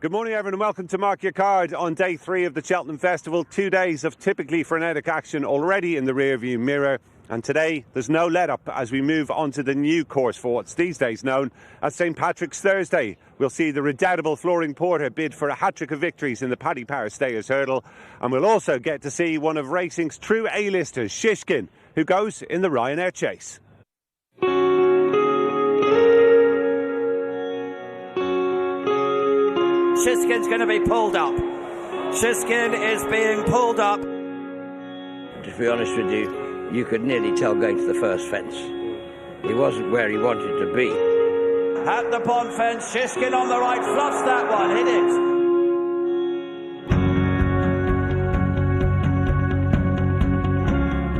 Good morning, everyone, and welcome to Mark Your Card on day 3 of the Cheltenham Festival. 2 days of typically frenetic action already in the rearview mirror. And today, there's no let-up as we move on to the new course for what's these days known as St Patrick's Thursday. We'll see the redoubtable Flooring Porter bid for a hat-trick of victories in the Paddy Power Stayers Hurdle. And we'll also get to see one of racing's true A-listers, Shishkin, who goes in the Ryanair Chase. Shishkin's going to be pulled up. Shishkin is being pulled up. To be honest with you, you could nearly tell going to the first fence. He wasn't where he wanted to be. At the pond fence, Shishkin on the right, fluffs that one, hit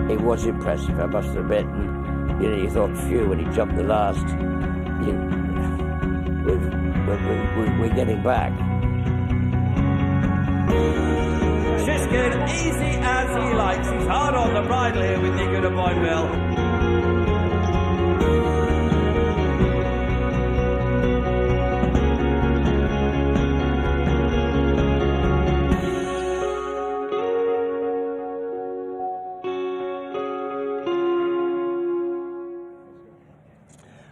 it. It was impressive, I must admit. And, you thought, phew, when he jumped the last, we're getting back. Shishkin, easy as he likes. He's hard on the bridle here with Nico de Boinville.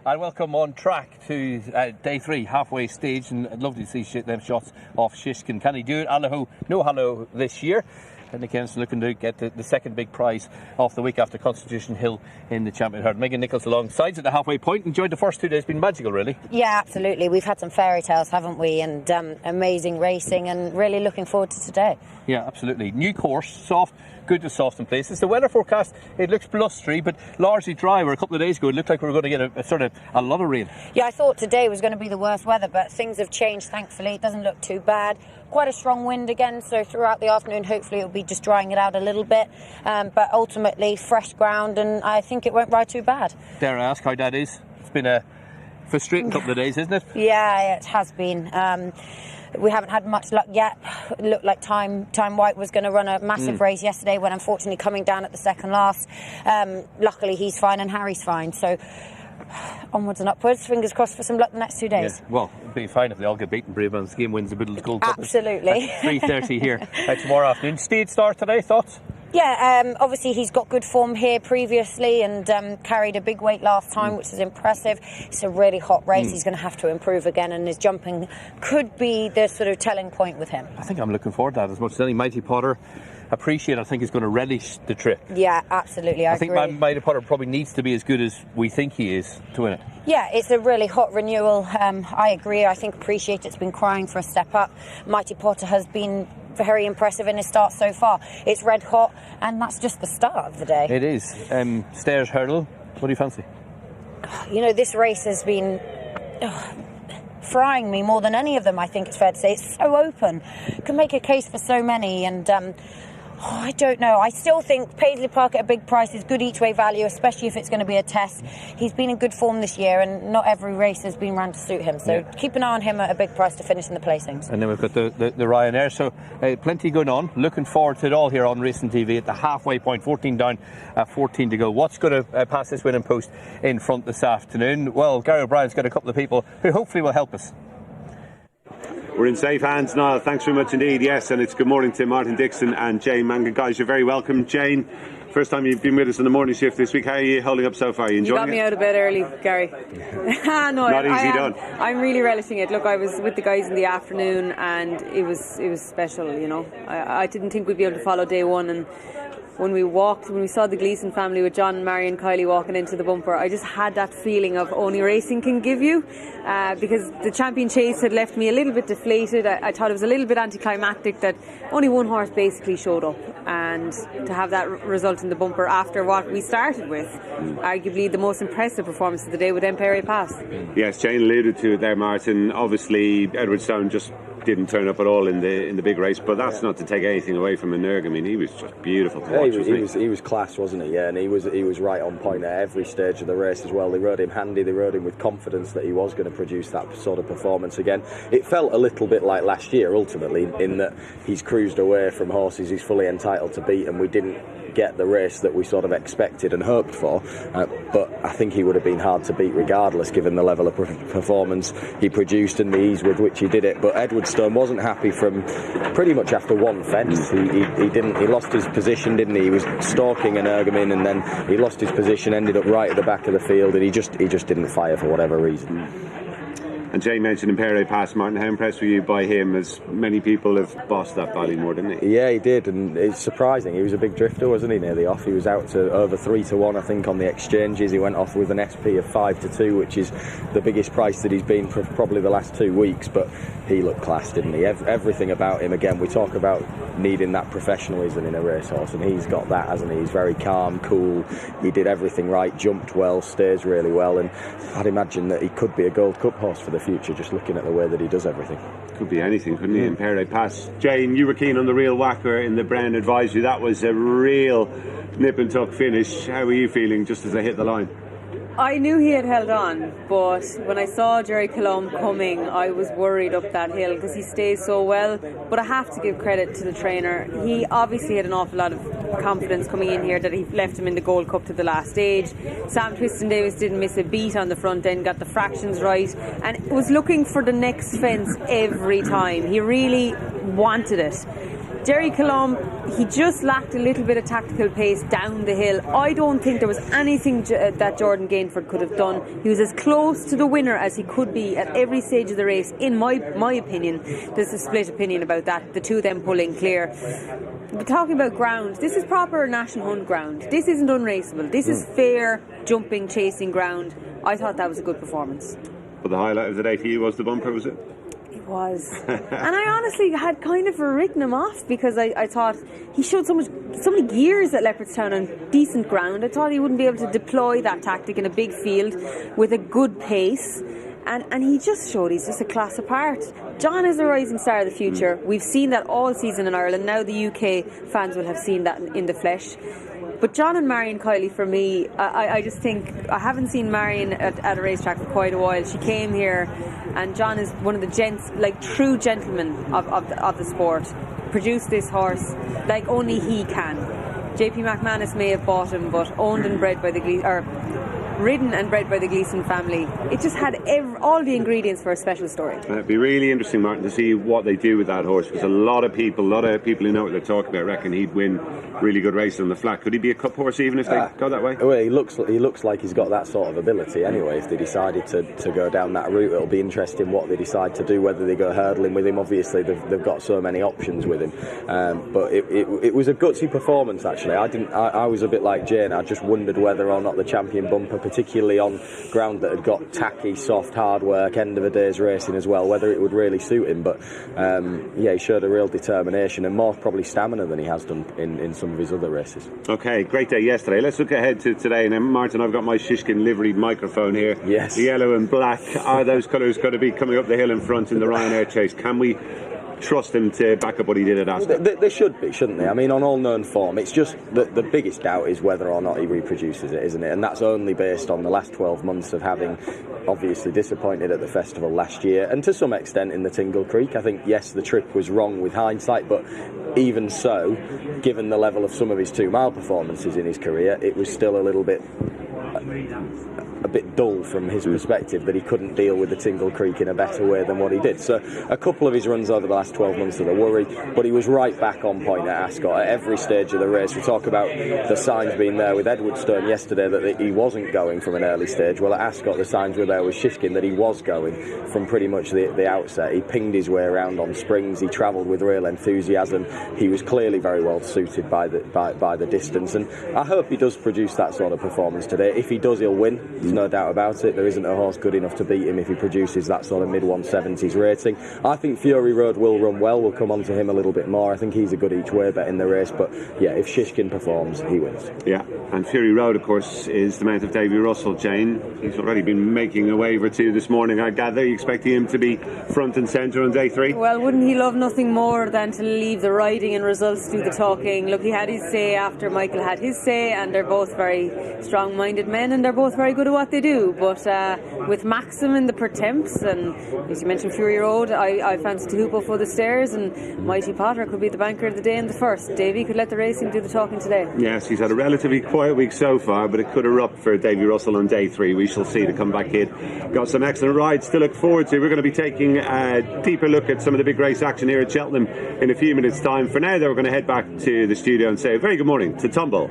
And welcome on track to day 3, halfway stage, and I'd love to see them shots off Shishkin. Can he do it? No hello this year. And against looking to get the second big prize off the week after Constitution Hill in the Champion Herd. Megan Nichols alongside at the halfway point. Enjoyed the first 2 days, been magical really. Yeah, absolutely. We've had some fairy tales, haven't we? And amazing racing, and really looking forward to today. Yeah, absolutely. New course, soft, good to soft in places. The weather forecast, it looks blustery but largely dry, where a couple of days ago it looked like we were going to get a lot of rain. Yeah, I thought today was going to be the worst weather, but things have changed, thankfully. It doesn't look too bad. Quite a strong wind again, so throughout the afternoon hopefully it'll be just drying it out a little bit, but ultimately fresh ground, and I think it won't ride too bad. Dare I ask how that is? It's been a frustrating couple of days, isn't it? Yeah, it has been. We haven't had much luck yet. It looked like Time White was going to run a massive race yesterday, when unfortunately coming down at the second last. Luckily he's fine and Harry's fine, so onwards and upwards. Fingers crossed for some luck the next 2 days. Yeah. Well, it'd be fine if they all get beaten. Braeburns game wins the Middle Gold Cup. Absolutely. At 3:30 here tomorrow afternoon. Speed start today, thoughts? Yeah, obviously he's got good form here previously, and carried a big weight last time, which is impressive. It's a really hot race. He's going to have to improve again, and his jumping could be the sort of telling point with him. I think I'm looking forward to that as much as any. Mighty Potter, appreciate, I think, is going to relish the trip. Yeah, absolutely. I think agree. Mighty Potter probably needs to be as good as we think he is to win it. Yeah, it's a really hot renewal. I agree. I think Appreciate It's been crying for a step up. Mighty Potter has been very impressive in his start so far. It's red hot, and that's just the start of the day. It is. Stairs Hurdle, what do you fancy? This race has been frying me more than any of them, I think it's fair to say. It's so open. Can make a case for so many, and I don't know. I still think Paisley Park at a big price is good each-way value, especially if it's going to be a test. He's been in good form this year, and not every race has been run to suit him. So keep an eye on him at a big price to finish in the placings. And then we've got the Ryanair. So plenty going on. Looking forward to it all here on Racing TV at the halfway point. 14 down, 14 to go. What's going to pass this winning post in front this afternoon? Well, Gary O'Brien's got a couple of people who hopefully will help us. We're in safe hands, Niall. Thanks very much indeed. Yes, and it's good morning to Martin Dixon and Jane Mangan. Guys, you're very welcome. Jane, first time you've been with us in the morning shift this week. How are you holding up so far? Are you enjoying it? You got me out of bed early, Gary. No, not easy done. I'm really relishing it. Look, I was with the guys in the afternoon, and it was special. I didn't think we'd be able to follow day one, and when we saw the Gleeson family with John, Mary and Kylie walking into the bumper, I just had that feeling of only racing can give you, because the Champion Chase had left me a little bit deflated. I thought it was a little bit anticlimactic that only one horse basically showed up, and to have that result in the bumper after what we started with, arguably the most impressive performance of the day with Empire Pass. Yes, Jane alluded to it there, Martin. Obviously Edward Stone just didn't turn up at all in the big race, but that's not to take anything away from Energ. I mean, he was just beautiful to watch. He was class, wasn't he? Yeah, and he was right on point at every stage of the race as well. They rode him handy, they rode him with confidence that he was going to produce that sort of performance again. It felt a little bit like last year ultimately, in that he's cruised away from horses he's fully entitled to beat, and we didn't didn't get the race that we sort of expected and hoped for, but I think he would have been hard to beat regardless, given the level of performance he produced and the ease with which he did it. But Edwardstone wasn't happy from pretty much after one fence. He lost his position, didn't he? He was stalking an Ergomin, and then he lost his position, ended up right at the back of the field, and he just didn't fire for whatever reason. And Jay mentioned Imperial Pass. Martin, how impressed were you by him? As many people have bossed that Ballymore, didn't he? Yeah, he did, and it's surprising. He was a big drifter, wasn't he, near the off? He was out to over 3-1, I think, on the exchanges. He went off with an SP of 5-2, which is the biggest price that he's been for probably the last 2 weeks, but he looked class, didn't he? Everything about him, again, we talk about needing that professionalism in a racehorse, and he's got that, hasn't he? He's very calm, cool, he did everything right, jumped well, stays really well, and I'd imagine that he could be a Gold Cup horse for the future, just looking at the way that he does everything. Could be anything, couldn't he? Imperial Pass. Jane, you were keen on the real whacker in the Brown Advisory. That was a real nip and tuck finish. How were you feeling just as they hit the line? I knew he had held on, but when I saw Jerry Colombe coming, I was worried up that hill because he stays so well. But I have to give credit to the trainer. He obviously had an awful lot of confidence coming in here that he left him in the Gold Cup to the last stage. Sam Twiston-Davies didn't miss a beat on the front end, got the fractions right, and was looking for the next fence every time. He really wanted it. Jerry Colombe, he just lacked a little bit of tactical pace down the hill. I don't think there was anything that Jordan Gainford could have done. He was as close to the winner as he could be at every stage of the race, in my opinion. There's a split opinion about that, the two of them pulling clear. But talking about ground, this is proper National Hunt ground. This isn't unraceable. This is fair, jumping, chasing ground. I thought that was a good performance. But the highlight of the day for you was the bumper, was it? It was. And I honestly had kind of written him off because I thought he showed so many gears at Leopardstown on decent ground. I thought he wouldn't be able to deploy that tactic in a big field with a good pace. And he just showed he's just a class apart. John is a rising star of the future. We've seen that all season in Ireland. Now the UK fans will have seen that in the flesh. But John and Marion Kiley, for me, I just think I haven't seen Marion at a racetrack for quite a while. She came here, and John is one of the gents, like true gentlemen of the sport. Produced this horse like only he can. JP McManus may have bought him, but owned and bred by ridden and bred by the Gleeson family. It just had all the ingredients for a special story. It'd be really interesting, Martin, to see what they do with that horse, because a lot of people who know what they're talking about reckon he'd win really good races on the flat. Could he be a cup horse even if they go that way? Well, he looks like he's got that sort of ability anyway. If they decided to go down that route, it'll be interesting what they decide to do, whether they go hurdling with him. Obviously they've got so many options with him, but it was a gutsy performance actually. I was a bit like Jane. I just wondered whether or not the champion bumper, particularly on ground that had got tacky, soft, hard work, end of a day's racing as well, whether it would really suit him. But he showed a real determination and more probably stamina than he has done in some of his other races. Okay, great day yesterday. Let's look ahead to today. And then, Martin, I've got my Shishkin liveried microphone here. Yes. The yellow and black. Are those colours going to be coming up the hill in front in the Ryanair Chase? Can we trust him to back up what he did at Ascot? They should be, shouldn't they? I mean, on all known form, it's just the biggest doubt is whether or not he reproduces it, isn't it? And that's only based on the last 12 months of having obviously disappointed at the festival last year, and to some extent in the Tingle Creek. I think, yes, the trip was wrong with hindsight, but even so, given the level of some of his 2 mile performances in his career, it was still a little bit dull from his perspective that he couldn't deal with the Tingle Creek in a better way than what he did. So a couple of his runs over the last 12 months are the worry, but he was right back on point at Ascot at every stage of the race. We talk about the signs being there with Edwardstone yesterday that he wasn't going from an early stage. Well, at Ascot the signs were there with Shishkin that he was going from pretty much the outset. He pinged his way around on springs, he travelled with real enthusiasm, he was clearly very well suited by the distance, and I hope he does produce that sort of performance today. If he does, he'll win, there's no doubt about it. There isn't a horse good enough to beat him if he produces that sort of mid-170s rating. I think Fury Road will run well. We'll come on to him a little bit more. I think he's a good each-way bet in the race, but yeah, if Shishkin performs, he wins. Yeah, and Fury Road, of course, is the mount of Davy Russell. Jane, he's already been making a wave or two this morning, I gather. You expecting him to be front and centre on day 3? Well, wouldn't he love nothing more than to leave the riding and results do the talking? Look, he had his say after Michael had his say, and they're both very strong-minded men, and they're both very good at what they do. two, but with Maxim in the Pertemps and, as you mentioned, Fury Road, I fancy Tehupo for the stairs, and Mighty Potter could be the banker of the day in the first. Davy could let the racing do the talking today. Yes, he's had a relatively quiet week so far, but it could erupt for Davy Russell on day 3. We shall see to come back in. Got some excellent rides to look forward to. We're going to be taking a deeper look at some of the big race action here at Cheltenham in a few minutes' time. For now, though, we're going to head back to the studio and say a very good morning to Tumble.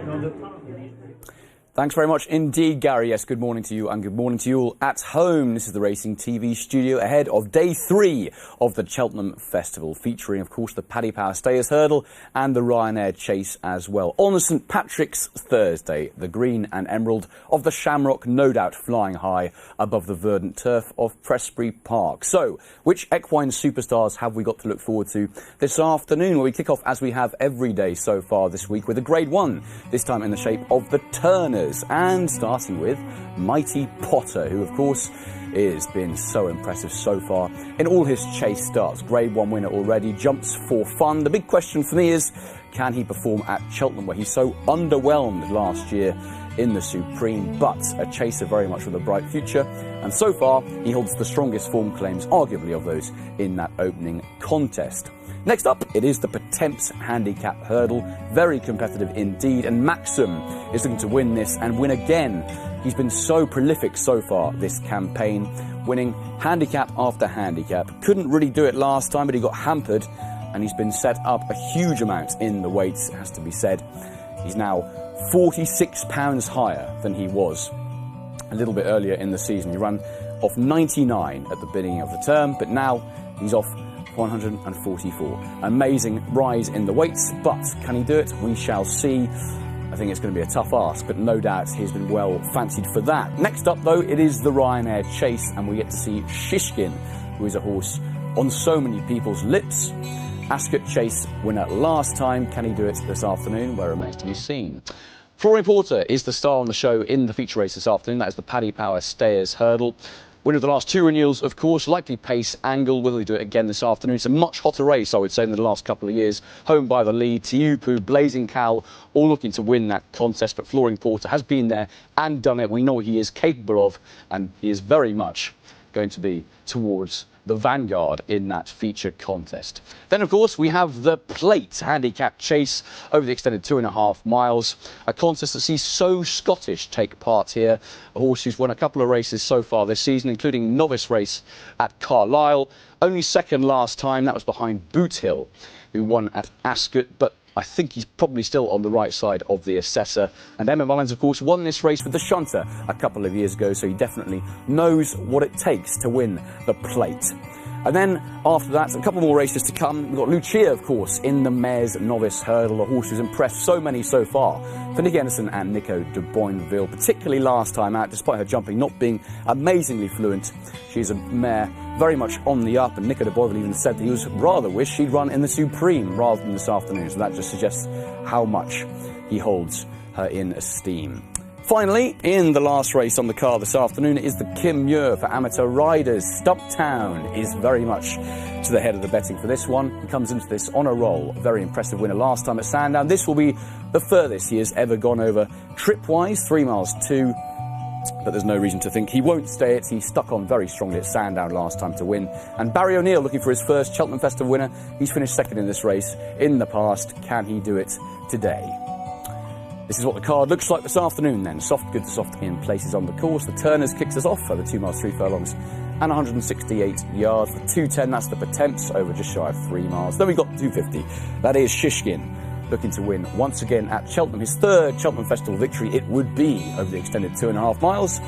Thanks very much indeed, Gary. Yes, good morning to you and good morning to you all at home. This is the Racing TV studio ahead of day 3 of the Cheltenham Festival, featuring, of course, the Paddy Power Stayers Hurdle and the Ryanair Chase as well. On the St Patrick's Thursday, the green and emerald of the Shamrock, no doubt flying high above the verdant turf of Prestbury Park. So, which equine superstars have we got to look forward to this afternoon? Well, we kick off, as we have every day so far this week, with a Grade 1, this time in the shape of the Turners. And starting with Mighty Potter, who of course has been so impressive so far in all his chase starts. Grade 1 winner already, jumps for fun. The big question for me is, can he perform at Cheltenham, where he's so underwhelmed last year in the Supreme, but a chaser very much with a bright future, and so far he holds the strongest form claims, arguably of those, in that opening contest. Next up, it is the Pertemps Handicap Hurdle. Very competitive indeed, and Maxim is looking to win this and win again. He's been so prolific so far this campaign, winning handicap after handicap. Couldn't really do it last time, but he got hampered, and he's been set up a huge amount in the weights, it has to be said. He's now 46 pounds higher than he was a little bit earlier in the season. He ran off 99 at the beginning of the term, but now he's off 144. Amazing rise in the weights, but can he do it? We shall see. I think it's going to be a tough ask, but no doubt he's been well fancied for that. Next up, though, it is the Ryanair Chase, and we get to see Shishkin, who is a horse on so many people's lips. Ascot Chase winner last time. Can he do it this afternoon? Well, remains to be seen. Florian Porter is the star on the show in the feature race this afternoon. That is the Paddy Power Stayers Hurdle. Winner of the last 2 renewals, of course, likely pace angle. Will he do it again this afternoon? It's a much hotter race, I would say, than the last couple of years. Home by the lead, Tehupo, Blazing Cowl, all looking to win that contest. But Florian Porter has been there and done it. We know what he is capable of, and he is very much going to be towards the vanguard in that feature contest. Then, of course, we have the Plate Handicap Chase over the extended 2.5 miles. A contest that sees So Scottish take part here. A horse who's won a couple of races so far this season, including novice race at Carlisle. Only second last time, that was behind Boot Hill, who won at Ascot, but I think he's probably still on the right side of the assessor. And Emma Mullins, of course, won this race with the Shunter a couple of years ago, so he definitely knows what it takes to win the Plate. And then, after that, a couple more races to come. We've got Lucia, of course, in the Mares Novice Hurdle, a horse who's impressed so many so far. For Nick Anderson and Nico de Boinville, particularly last time out, despite her jumping not being amazingly fluent. She's a mare very much on the up, and Nico de Boinville even said that he was rather wish she'd run in the Supreme rather than this afternoon, so that just suggests how much he holds her in esteem. Finally, in the last race on the card this afternoon is the Kim Muir for amateur riders. Stumptown is very much to the head of the betting for this one. He comes into this on a roll. A very impressive winner last time at Sandown. This will be the furthest he has ever gone over trip-wise, 3 miles 2. But there's no reason to think he won't stay it. He stuck on very strongly at Sandown last time to win. And Barry O'Neill looking for his first Cheltenham Festival winner. He's finished second in this race in the past. Can he do it today? This is what the card looks like this afternoon then. Soft, good to soft in places on the course. The Turners kicks us off over 2 miles 3 furlongs and 168 yards. For 210, that's the Pertemps over just shy of 3 miles. Then we've got 250. That is Shishkin looking to win once again at Cheltenham. His third Cheltenham Festival victory it would be over the extended 2.5 miles.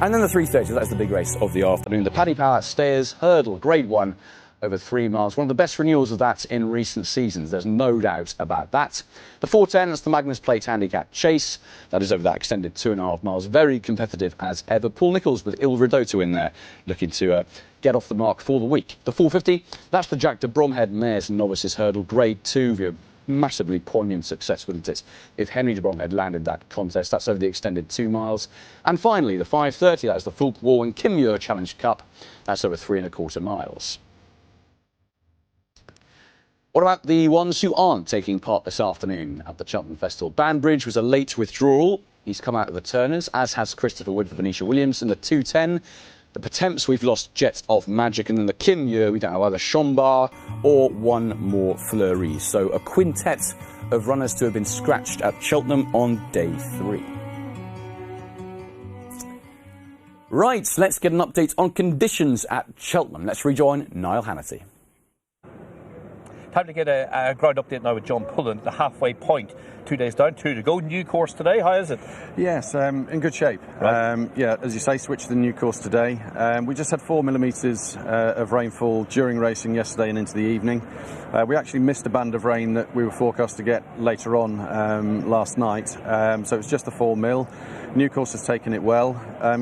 And then the 330, that's the big race of the afternoon. The Paddy Power Stayers Hurdle, Grade 1. Over 3 miles. One of the best renewals of that in recent seasons. There's no doubt about that. The 410, that's the Magnus Plate Handicap Chase. That is over that extended 2.5 miles. Very competitive as ever. Paul Nicholls with Il Ridotto in there, looking to get off the mark for the week. The 450, that's the Jack de Bromhead Mares and Novices Hurdle, Grade 2. Massively poignant success, wouldn't it, if Henry de Bromhead landed that contest. That's over the extended 2 miles. And finally, the 530, that's the Fulp War and Kim Muir Challenge Cup. That's over 3.25 miles. What about the ones who aren't taking part this afternoon at the Cheltenham Festival? Banbridge was a late withdrawal. He's come out of the Turners, as has Christopher Wood for Venetia Williams. In the 210, the Potemps, we've lost Jets of Magic. And then the Kim Year, we don't have either Chambard or one more Fleury. So a quintet of runners to have been scratched at Cheltenham on day 3. Right, let's get an update on conditions at Cheltenham. Let's rejoin Niall Hannity. Time to get a ground update now with John Pullen, the halfway point. 2 days down, 2 to go. New course today, how is it? Yes, in good shape. Right. Yeah, as you say, switched to the new course today. We just had 4 millimetres of rainfall during racing yesterday and into the evening. We actually missed a band of rain that we were forecast to get later on last night, so it's just the 4 mil. New course has taken it well.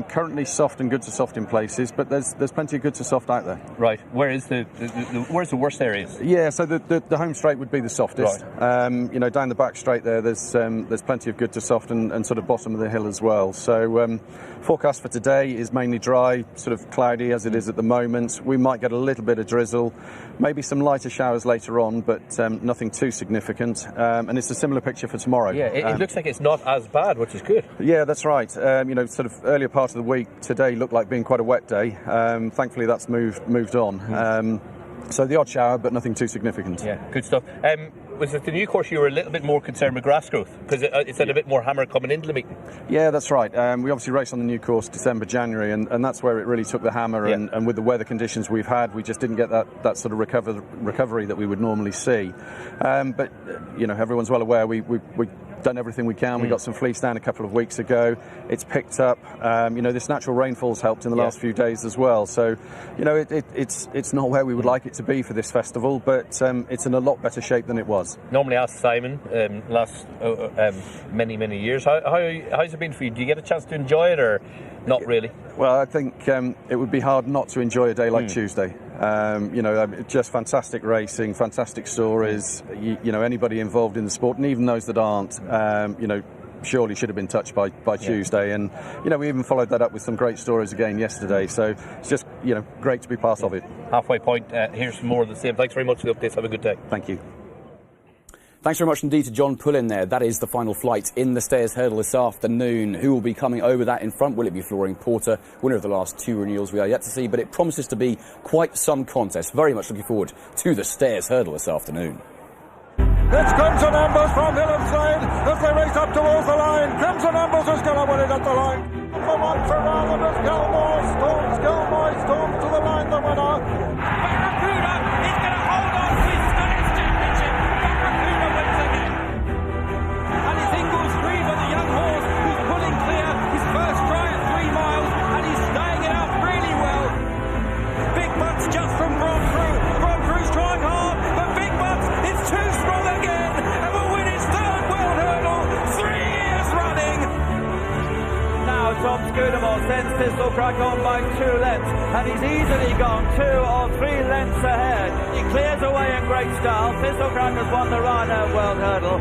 Currently soft and good to soft in places, but there's plenty of good to soft out there. Right. Where is where's the worst areas? Yeah, so the home straight would be the softest. Right. Down the back straight there's plenty of good to soft and sort of bottom of the hill as well. So forecast for today is mainly dry, sort of cloudy as it is at the moment. We might get a little bit of drizzle, maybe some lighter showers later on, but nothing too significant. And it's a similar picture for tomorrow. Yeah, it looks like it's not as bad, which is good. Yeah, that's right. Sort of earlier part of the week, today looked like being quite a wet day. Thankfully, that's moved on. So the odd shower, but nothing too significant. Yeah, good stuff. Was it the new course you were a little bit more concerned with grass growth? Because it's had a bit more hammer coming into the meeting. Yeah, that's right. We obviously raced on the new course December, January, and that's where it really took the hammer. Yeah. And with the weather conditions we've had, we just didn't get that sort of recovery that we would normally see. But everyone's well aware we've done everything we can. We got some fleece down a couple of weeks ago. It's picked up. This natural rainfall's helped in the last few days as well. So, it's not where we would like it to be for this festival, but it's in a lot better shape than it was. Normally ask Simon last many years. How's it been for you? Do you get a chance to enjoy it or not really? Well, I think it would be hard not to enjoy a day like Tuesday. Just fantastic racing, fantastic stories. Anybody involved in the sport, and even those that aren't, surely should have been touched by Tuesday. And we even followed that up with some great stories again yesterday. So it's just great to be part of it. Halfway point. Here's some more of the same. Thanks very much for the updates. Have a good day. Thank you. Thanks very much indeed to John Pullen there. That is the final flight in the Stayers Hurdle this afternoon. Who will be coming over that in front? Will it be Flooring Porter, winner of the last 2 renewals? We are yet to see, but it promises to be quite some contest. Very much looking forward to the Stayers Hurdle this afternoon. It's Crimson Ambers from Hillside as they race up towards the line. Crimson Ambers is going to win it at the line. Number 1 for Ireland is Gilmore Storms. Gilmore Storms to the line, the winner. Barracuda is going to hold on to his Stayers Championship. Barracuda wins again. And it's Ingles Griever, the young horse, who's pulling clear his first try at 3 miles, and he's staying it out really well. Big Butts just from Grand Cru. Grand Cru's trying hard, but Big Butts is too strong again and will win his 3rd World Hurdle 3 years running. Now Tom Scudamore sends Pistol Crack on by 2 lengths, and he's easily gone 2 or 3 lengths ahead. He clears away in great style. Pistol Crack has won the Ryanair World Hurdle.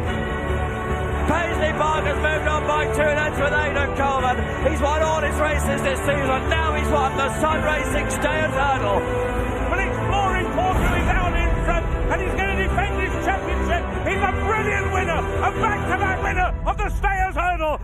Paisley Park has moved on by 2 lengths with Aidan Coleman. He's won all his races this season. Now he's won the Sun Racing Stayers Hurdle. Well, Exploring Porter is out in front, and he's going to defend his championship. He's a brilliant winner, a back-to-back winner of the Stayers Hurdle.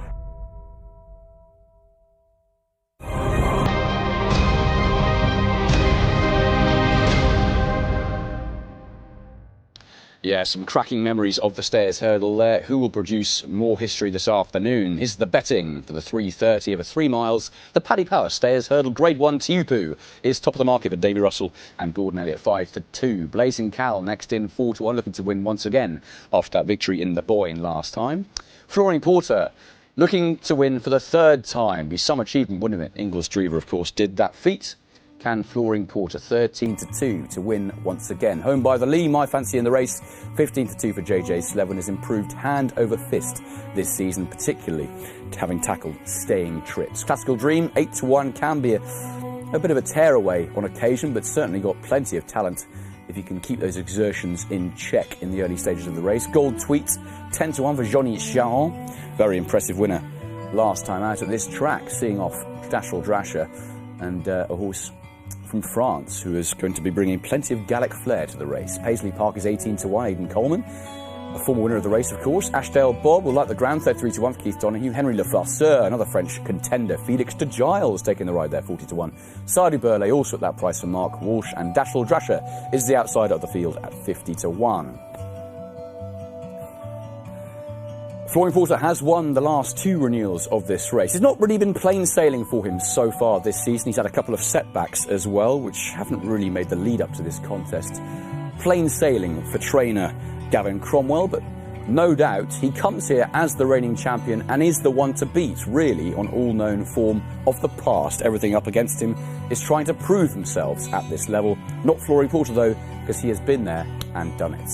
Yeah, some cracking memories of the Stayers Hurdle there. Who will produce more history this afternoon? Here's the betting for the 3:30 over 3 miles. The Paddy Power Stayers Hurdle Grade 1 Tupu is top of the market for Davy Russell and Gordon Elliott 5-2. Blazing Cal next in 4-1, looking to win once again after that victory in the Boyne last time. Flooring Porter looking to win for the 3rd time. Be some achievement, wouldn't it? Ingles Drever, of course, did that feat. Can Flooring Porter 13-2 to win once again. Home by the Lee, my fancy in the race. 15-2 for JJ Slevin has improved hand over fist this season, particularly having tackled staying trips. Classical Dream 8-1 can be a bit of a tearaway on occasion, but certainly got plenty of talent if you can keep those exertions in check in the early stages of the race. Gold Tweet 10-1 for Johnny Charon. Very impressive winner last time out at this track, seeing off Dashel Drasher and a horse from France, who is going to be bringing plenty of Gallic flair to the race. Paisley Park is 18-1, Aidan Coleman. A former winner of the race, of course. Ashdale Bob will like the ground, 33-1 for Keith Donoghue. Henry Lefarceur, another French contender. Felix de Giles taking the ride there, 40-1. Sadi Burley also at that price for Mark Walsh. And Dashel Drasher is the outsider of the field at 50-1. Flooring Porter has won the last 2 renewals of this race. It's not really been plain sailing for him so far this season. He's had a couple of setbacks as well, which haven't really made the lead up to this contest plain sailing for trainer Gavin Cromwell, but no doubt he comes here as the reigning champion and is the one to beat, really, on all known form of the past. Everything up against him is trying to prove themselves at this level. Not Flooring Porter, though, because he has been there and done it.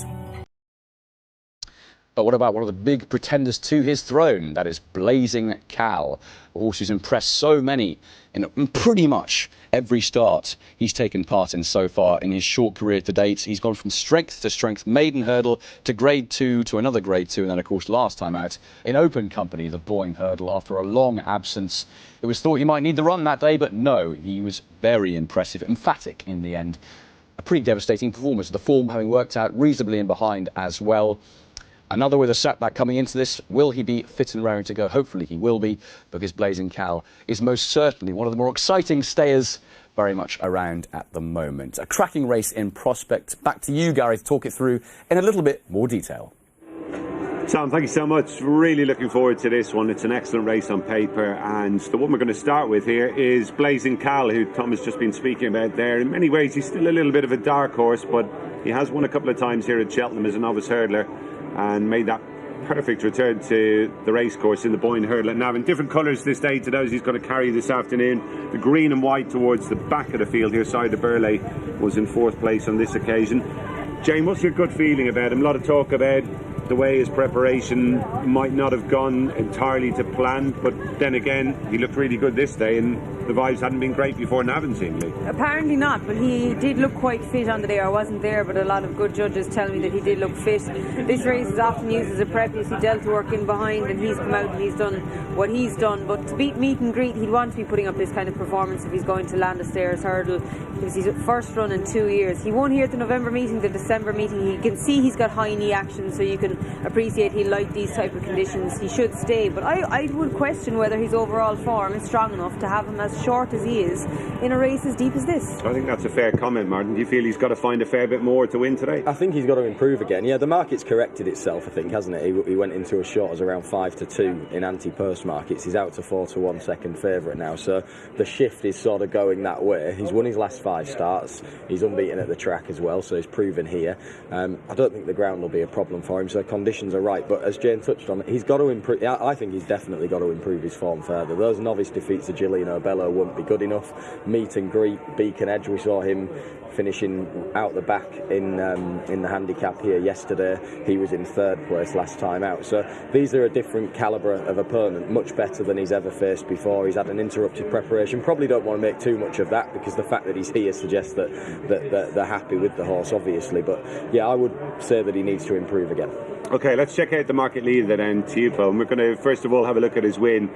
But what about one of the big pretenders to his throne? That is Blazing Cal, a horse who's impressed so many in pretty much every start he's taken part in so far in his short career to date. He's gone from strength to strength, maiden hurdle to grade 2 to another grade 2, and then of course last time out in open company, the Boyne hurdle, after a long absence. It was thought he might need the run that day, but no, he was very impressive, emphatic in the end. A pretty devastating performance, the form having worked out reasonably in behind as well. Another with a setback coming into this. Will he be fit and raring to go? Hopefully he will be, because Blazing Cal is most certainly one of the more exciting stayers very much around at the moment. A cracking race in prospect. Back to you, Gary, to talk it through in a little bit more detail. Tom, thank you so much. Really looking forward to this one. It's an excellent race on paper, and the one we're going to start with here is Blazing Cal, who Tom has just been speaking about there. In many ways, he's still a little bit of a dark horse, but he has won a couple of times here at Cheltenham as a novice hurdler and made that perfect return to the racecourse in the Boyne hurdle. Now, in different colours this day to those he's going to carry this afternoon. The green and white towards the back of the field here. Side of Burley was in 4th place on this occasion. Jane, what's your gut feeling about him? A lot of talk about the way his preparation might not have gone entirely to plan, but then again, he looked really good this day, and the vibes hadn't been great before Navan, seemingly. Apparently not, but he did look quite fit on the day. I wasn't there, but a lot of good judges tell me that he did look fit. This race is often used as a prep. You see Delta work in behind, and he's come out and he's done what he's done. But to beat meet and greet, he'd want to be putting up this kind of performance if he's going to land a stairs hurdle. It was his first run in 2 years. He won here at the November meeting, the December meeting. You can see he's got high knee action, so you can appreciate he'll like these type of conditions. He should stay, but I would question whether his overall form is strong enough to have him as short as he is in a race as deep as this. I think that's a fair comment, Martin. Do you feel he's got to find a fair bit more to win today? I think he's got to improve again. Yeah, the market's corrected itself, I think, hasn't it? He went into as short as around 5-2 in anti-purse markets. He's out to 4-1 second favourite now, so the shift is sort of going that way. He's won his last 5 starts. He's unbeaten at the track as well, so he's proven here. I don't think the ground will be a problem for him, so conditions are right. But as Jane touched on, he's got to improve. I think he's definitely got to improve his form further. Those novice defeats of Gillian O'Bello won't be good enough. Meet and greet, Beacon Edge, we saw him finishing out the back in the handicap here yesterday. He was in 3rd place last time out. So these are a different calibre of opponent, much better than he's ever faced before. He's had an interrupted preparation. Probably don't want to make too much of that, because the fact that he's here suggests that they're happy with the horse, obviously. But yeah, I would say that he needs to improve again. OK, let's check out the market leader then, Teupo. And we're going to first of all have a look at his win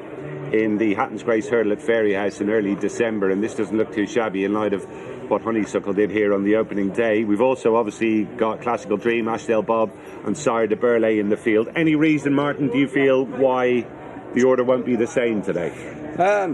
in the Hatton's Grace hurdle at Fairyhouse in early December, and this doesn't look too shabby in light of what Honeysuckle did here on the opening day. We've also obviously got Classical Dream, Ashdale Bob and Sire de Burley in the field. Any reason, Martin, do you feel why the order won't be the same today?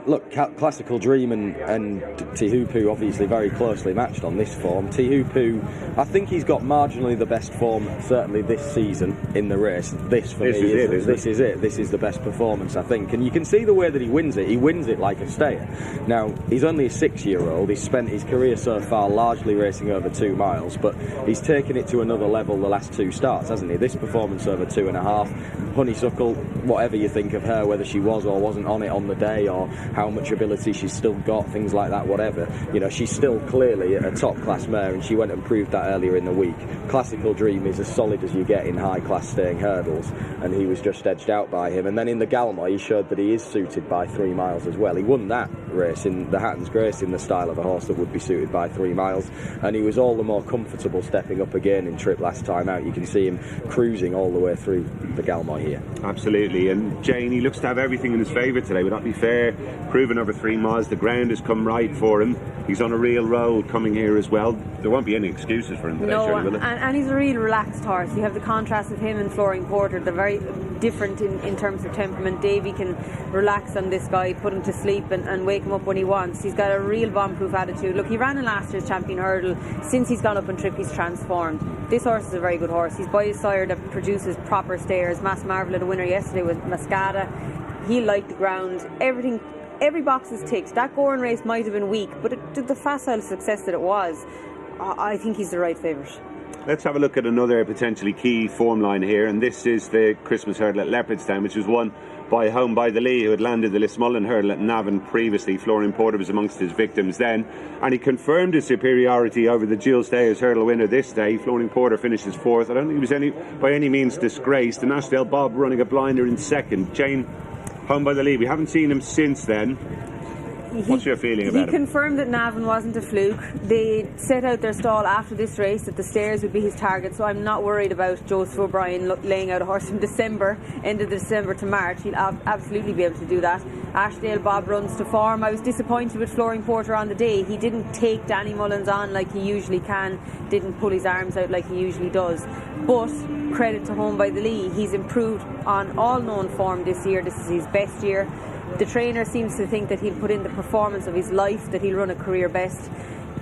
Look, Classical Dream and Tihupu obviously very closely matched on this form. Tihupu, I think he's got marginally the best form, certainly this season in the race. This is it. This is the best performance, I think. And you can see the way that he wins it. He wins it like a stayer. Now, he's only a 6-year-old. He's spent his career so far largely racing over 2 miles, but he's taken it to another level the last 2 starts, hasn't he? This performance over 2.5. Honeysuckle, whatever you think of her, whether she was or wasn't on it on the day, or how much ability she's still got, things like that, whatever, you know, she's still clearly a top class mare, and she went and proved that earlier in the week. Classical Dream is as solid as you get in high class staying hurdles, and he was just edged out by him. And then in the Galmoy he showed that he is suited by 3 miles as well. He won that race in the Hatton's Grace in the style of a horse that would be suited by 3 miles, and he was all the more comfortable stepping up again in trip last time out. You can see him cruising all the way through the Galmoy here. Absolutely. And Jane, he looks to have everything in his favour today. Would that be fair there, proven over 3 miles. The ground has come right for him. He's on a real roll coming here as well. There won't be any excuses for him today, surely, will there? And he's a real relaxed horse. You have the contrast of him and Flooring Porter. They're very different in terms of temperament. Davy can relax on this guy, put him to sleep and wake him up when he wants. He's got a real bomb-proof attitude. Look, he ran in last year's Champion Hurdle. Since he's gone up on trip, he's transformed. This horse is a very good horse. He's by his sire that produces proper stayers. Mass Marvel had a winner yesterday with Mascada. He liked the ground. Every box is ticked. That Goran race might have been weak, but the facile success that it was, I think he's the right favourite. Let's have a look at another potentially key form line here, and this is the Christmas Hurdle at Leopardstown, which was won by Home by the Lee, who had landed the Lismullen Hurdle at Navan previously. Flooring Porter was amongst his victims then, and he confirmed his superiority over the Dual Stayers Hurdle winner this day. Flooring Porter finishes 4th. I don't think he was by any means disgraced. And Ashdale Bob running a blinder in 2nd. Jane, Home by the Lee, we haven't seen him since then. What's your feeling about him? He confirmed that Navan wasn't a fluke. They set out their stall after this race that the stairs would be his target, so I'm not worried about Joseph O'Brien laying out a horse from December, end of December to March. He'll absolutely be able to do that. Ashdale Bob runs to form. I was disappointed with Flooring Porter on the day. He didn't take Danny Mullins on like he usually can, didn't pull his arms out like he usually does. But credit to Home by the Lee, he's improved on all known form this year. This is his best year. The trainer seems to think that he'll put in the performance of his life, that he'll run a career best,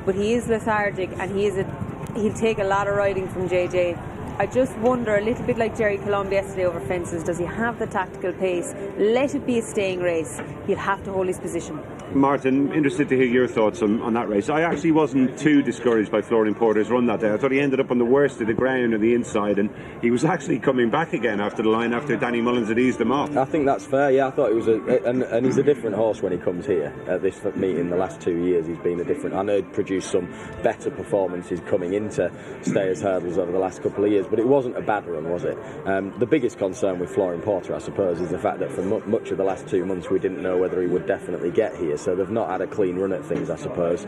but he is lethargic and he'll take a lot of riding from JJ. I just wonder, a little bit like Jerry Colomb yesterday over fences, does he have the tactical pace? Let it be a staying race. He'll have to hold his position. Martin, interested to hear your thoughts on that race. I actually wasn't too discouraged by Flooring Porter's run that day. I thought he ended up on the worst of the ground on the inside, and he was actually coming back again after the line after Danny Mullins had eased him off. I think that's fair, yeah. I thought it was and he's a different horse when he comes here. At this meeting the last 2 years he's been a different. I know he'd produced some better performances coming into Stayers Hurdles over the last couple of years, but it wasn't a bad run, was it? The biggest concern with Flooring Porter, I suppose, is the fact that for much of the last 2 months we didn't know whether he would definitely get here, so they've not had a clean run at things, I suppose,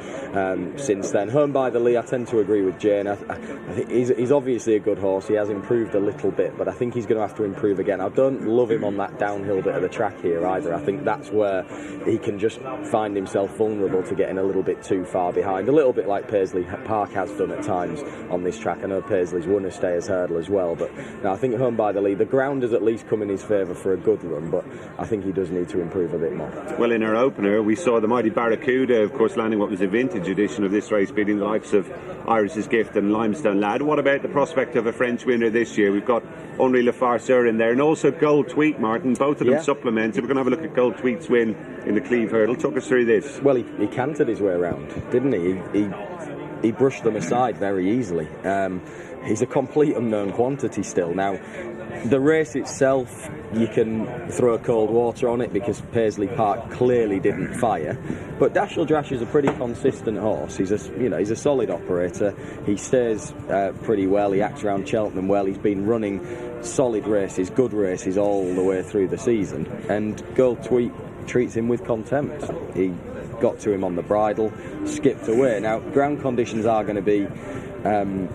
since then. Home by the Lee, I tend to agree with Jane. I think he's obviously a good horse. He has improved a little bit, but I think he's going to have to improve again. I don't love him on that downhill bit of the track here either. I think that's where he can just find himself vulnerable to getting a little bit too far behind, a little bit like Paisley Park has done at times on this track. I know Paisley's won a Stayers Hurdle as well, but no, I think Home by the Lee, the ground has at least come in his favour for a good run, but I think he does need to improve a bit more. Well, in our opener we saw the mighty Barracuda, of course, landing what was a vintage edition of this race, beating the likes of Iris's Gift and Limestone Lad. What about the prospect of a French winner this year? We've got Henri Lefarceur in there, and also Gold Tweet, Martin, both of them supplemented. We're going to have a look at Gold Tweet's win in the Cleve Hurdle. Talk us through this. Well, he cantered his way around, didn't he? He brushed them aside very easily. He's a complete unknown quantity still. Now, the race itself, you can throw cold water on it because Paisley Park clearly didn't fire. But Dashel Drash is a pretty consistent horse. He's a solid operator. He stays pretty well. He acts around Cheltenham well. He's been running solid races, good races all the way through the season. And Gold Tweet treats him with contempt. He got to him on the bridle, skipped away. Now, ground conditions are going to be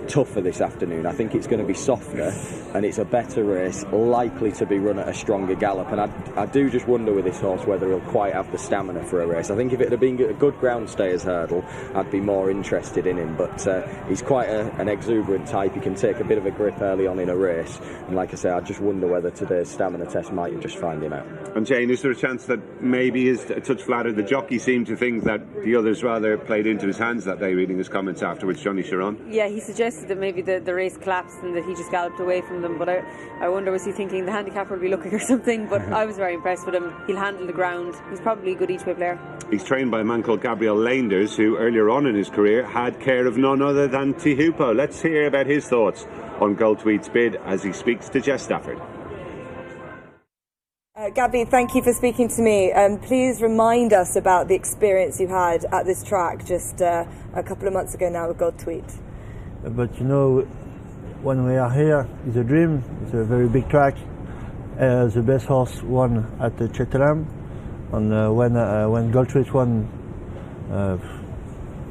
tougher this afternoon. I think it's going to be softer and it's a better race, likely to be run at a stronger gallop, and I do just wonder with this horse whether he'll quite have the stamina for a race. I think if it had been a good ground Stayers Hurdle I'd be more interested in him, but he's quite an exuberant type. He can take a bit of a grip early on in a race, and like I say, I just wonder whether today's stamina test might just find him out. And Jane, is there a chance that maybe he's a touch flatter? The jockey seemed to think that the others rather played into his hands that day, reading his comments afterwards, Johnny Sharon. Yeah, he suggested that maybe the race collapsed and that he just galloped away from them, but I wonder, was he thinking the handicapper will be looking or something? But I was very impressed with him. He'll handle the ground. He's probably a good each-way player. He's trained by a man called Gabriel Leinders, who earlier on in his career had care of none other than Tihupo. Let's hear about his thoughts on Gold Tweet's bid as he speaks to Jess Stafford. Gabby, thank you for speaking to me. Please remind us about the experience you had at this track just a couple of months ago now with Gold Tweet. But you know, when we are here, it's a dream. It's a very big track. The best horse won at the Cheltenham, and when Gold Tweet won,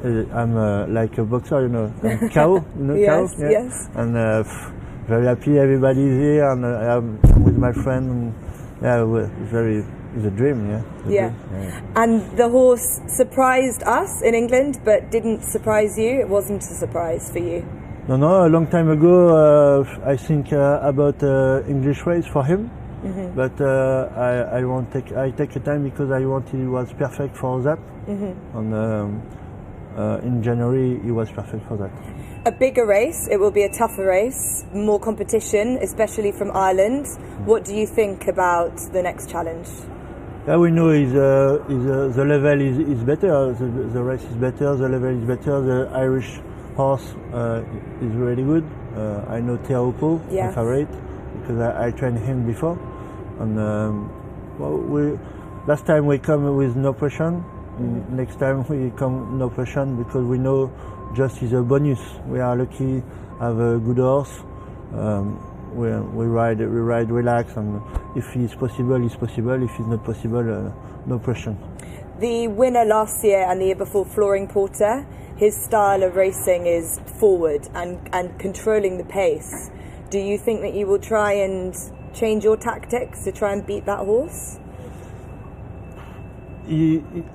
I'm like a boxer, you know, KO, you know, yes, KO, yeah? Yes. And very happy everybody's here, and I'm with my friend. And, yeah, we're very is a dream, yeah. Yeah. And the horse surprised us in England, but didn't surprise you. It wasn't a surprise for you. No, a long time ago, I think about English race for him. Mm-hmm. But I take a time because I wanted he was perfect for that. Mm-hmm. And in January he was perfect for that. A bigger race, it will be a tougher race, more competition, especially from Ireland. What do you think about the next challenge? Yeah, we know the level is better, the race is better, the level is better, the Irish horse is really good. I know Teahupo'o, my favorite, because I trained him before. And last time we come with no pressure. Mm-hmm. Next time we come no pressure because we know just is a bonus. We are lucky have a good horse. We ride relax, and if it's possible, it's possible. If it's not possible, no pressure. The winner last year and the year before, Flooring Porter, his style of racing is forward and controlling the pace. Do you think that you will try and change your tactics to try and beat that horse?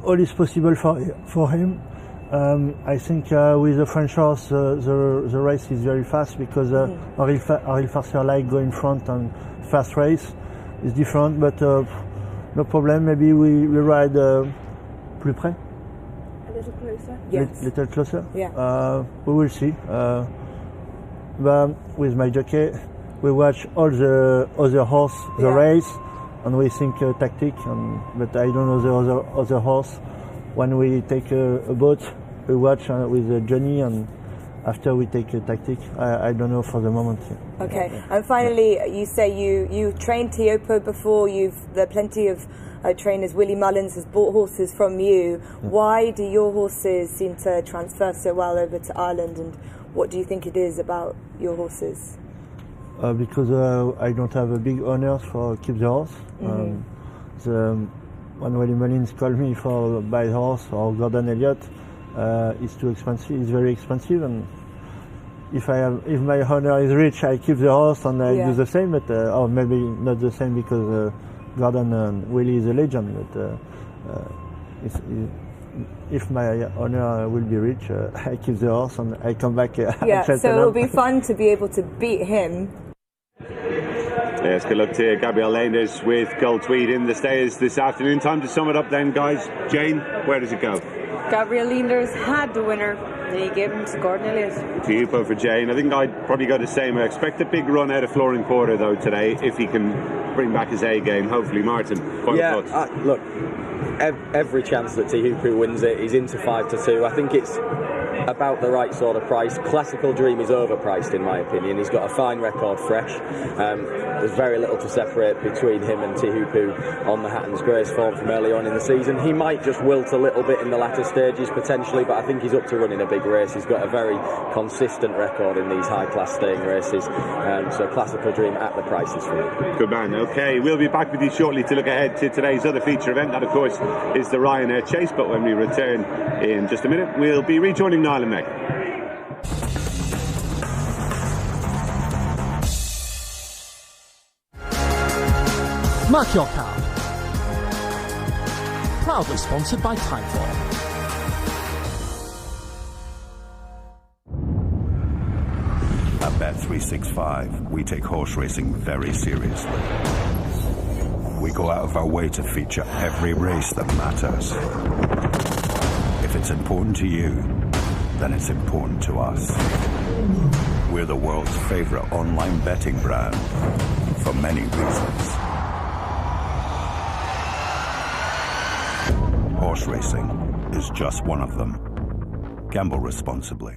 All is possible for him. I think with the French horse, the race is very fast because Ariel Farser like go in front and fast race is different, but no problem. Maybe we ride plus près? A little closer? Yes. Little closer? Yeah. We will see. But with my jockey, we watch all the other horse, the race, and we think tactic. But I don't know the other horse. When we take a boat, we watch with Johnny, and after we take a tactic. I don't know for the moment. Okay. And finally, you say you trained Teahupo'o before. There are plenty of trainers. Willie Mullins has bought horses from you. Yeah. Why do your horses seem to transfer so well over to Ireland, and what do you think it is about your horses? Because I don't have a big honor for keep the horse. Mm-hmm. When Willie Mullins called me for buy horse or Gordon Elliott, it's too expensive. It's very expensive, and if my honor is rich, I keep the horse and I do the same. But or maybe not the same because Gordon and Willie is a legend. But if my honor will be rich, I keep the horse and I come back. So it'll be fun to be able to beat him. Yes, good luck to Gabriel Leinders with Gold Tweed in the stays this afternoon. Time to sum it up then, guys. Jane, where does it go? Gabriel Leinders had the winner, and he gave him to Gordon Elliott. Teahupo'o for Jane. I think I'd probably go the same. I expect a big run out of Flooring Porter though today, if he can bring back his A game. Hopefully, Martin. Look, every chance that Teahupo'o wins it, he's into 5-2. I think it's about the right sort of price. Classical Dream is overpriced in my opinion. He's got a fine record fresh. There's very little to separate between him and Teahupo'o on the Hatton's Grace form from early on in the season. He might just wilt a little bit in the latter stages potentially, but I think he's up to running a big race. He's got a very consistent record in these high class staying races, so Classical Dream at the prices for me. Good man. Okay, we'll be back with you shortly to look ahead to today's other feature event. That of course is the Ryanair Chase, but when we return in just a minute we'll be rejoining Niall and Meg. Mark your card. Proudly sponsored by Typhoon. At Bet365, we take horse racing very seriously. We go out of our way to feature every race that matters. If it's important to you, then it's important to us. We're the world's favorite online betting brand for many reasons. Horse racing is just one of them. Gamble responsibly.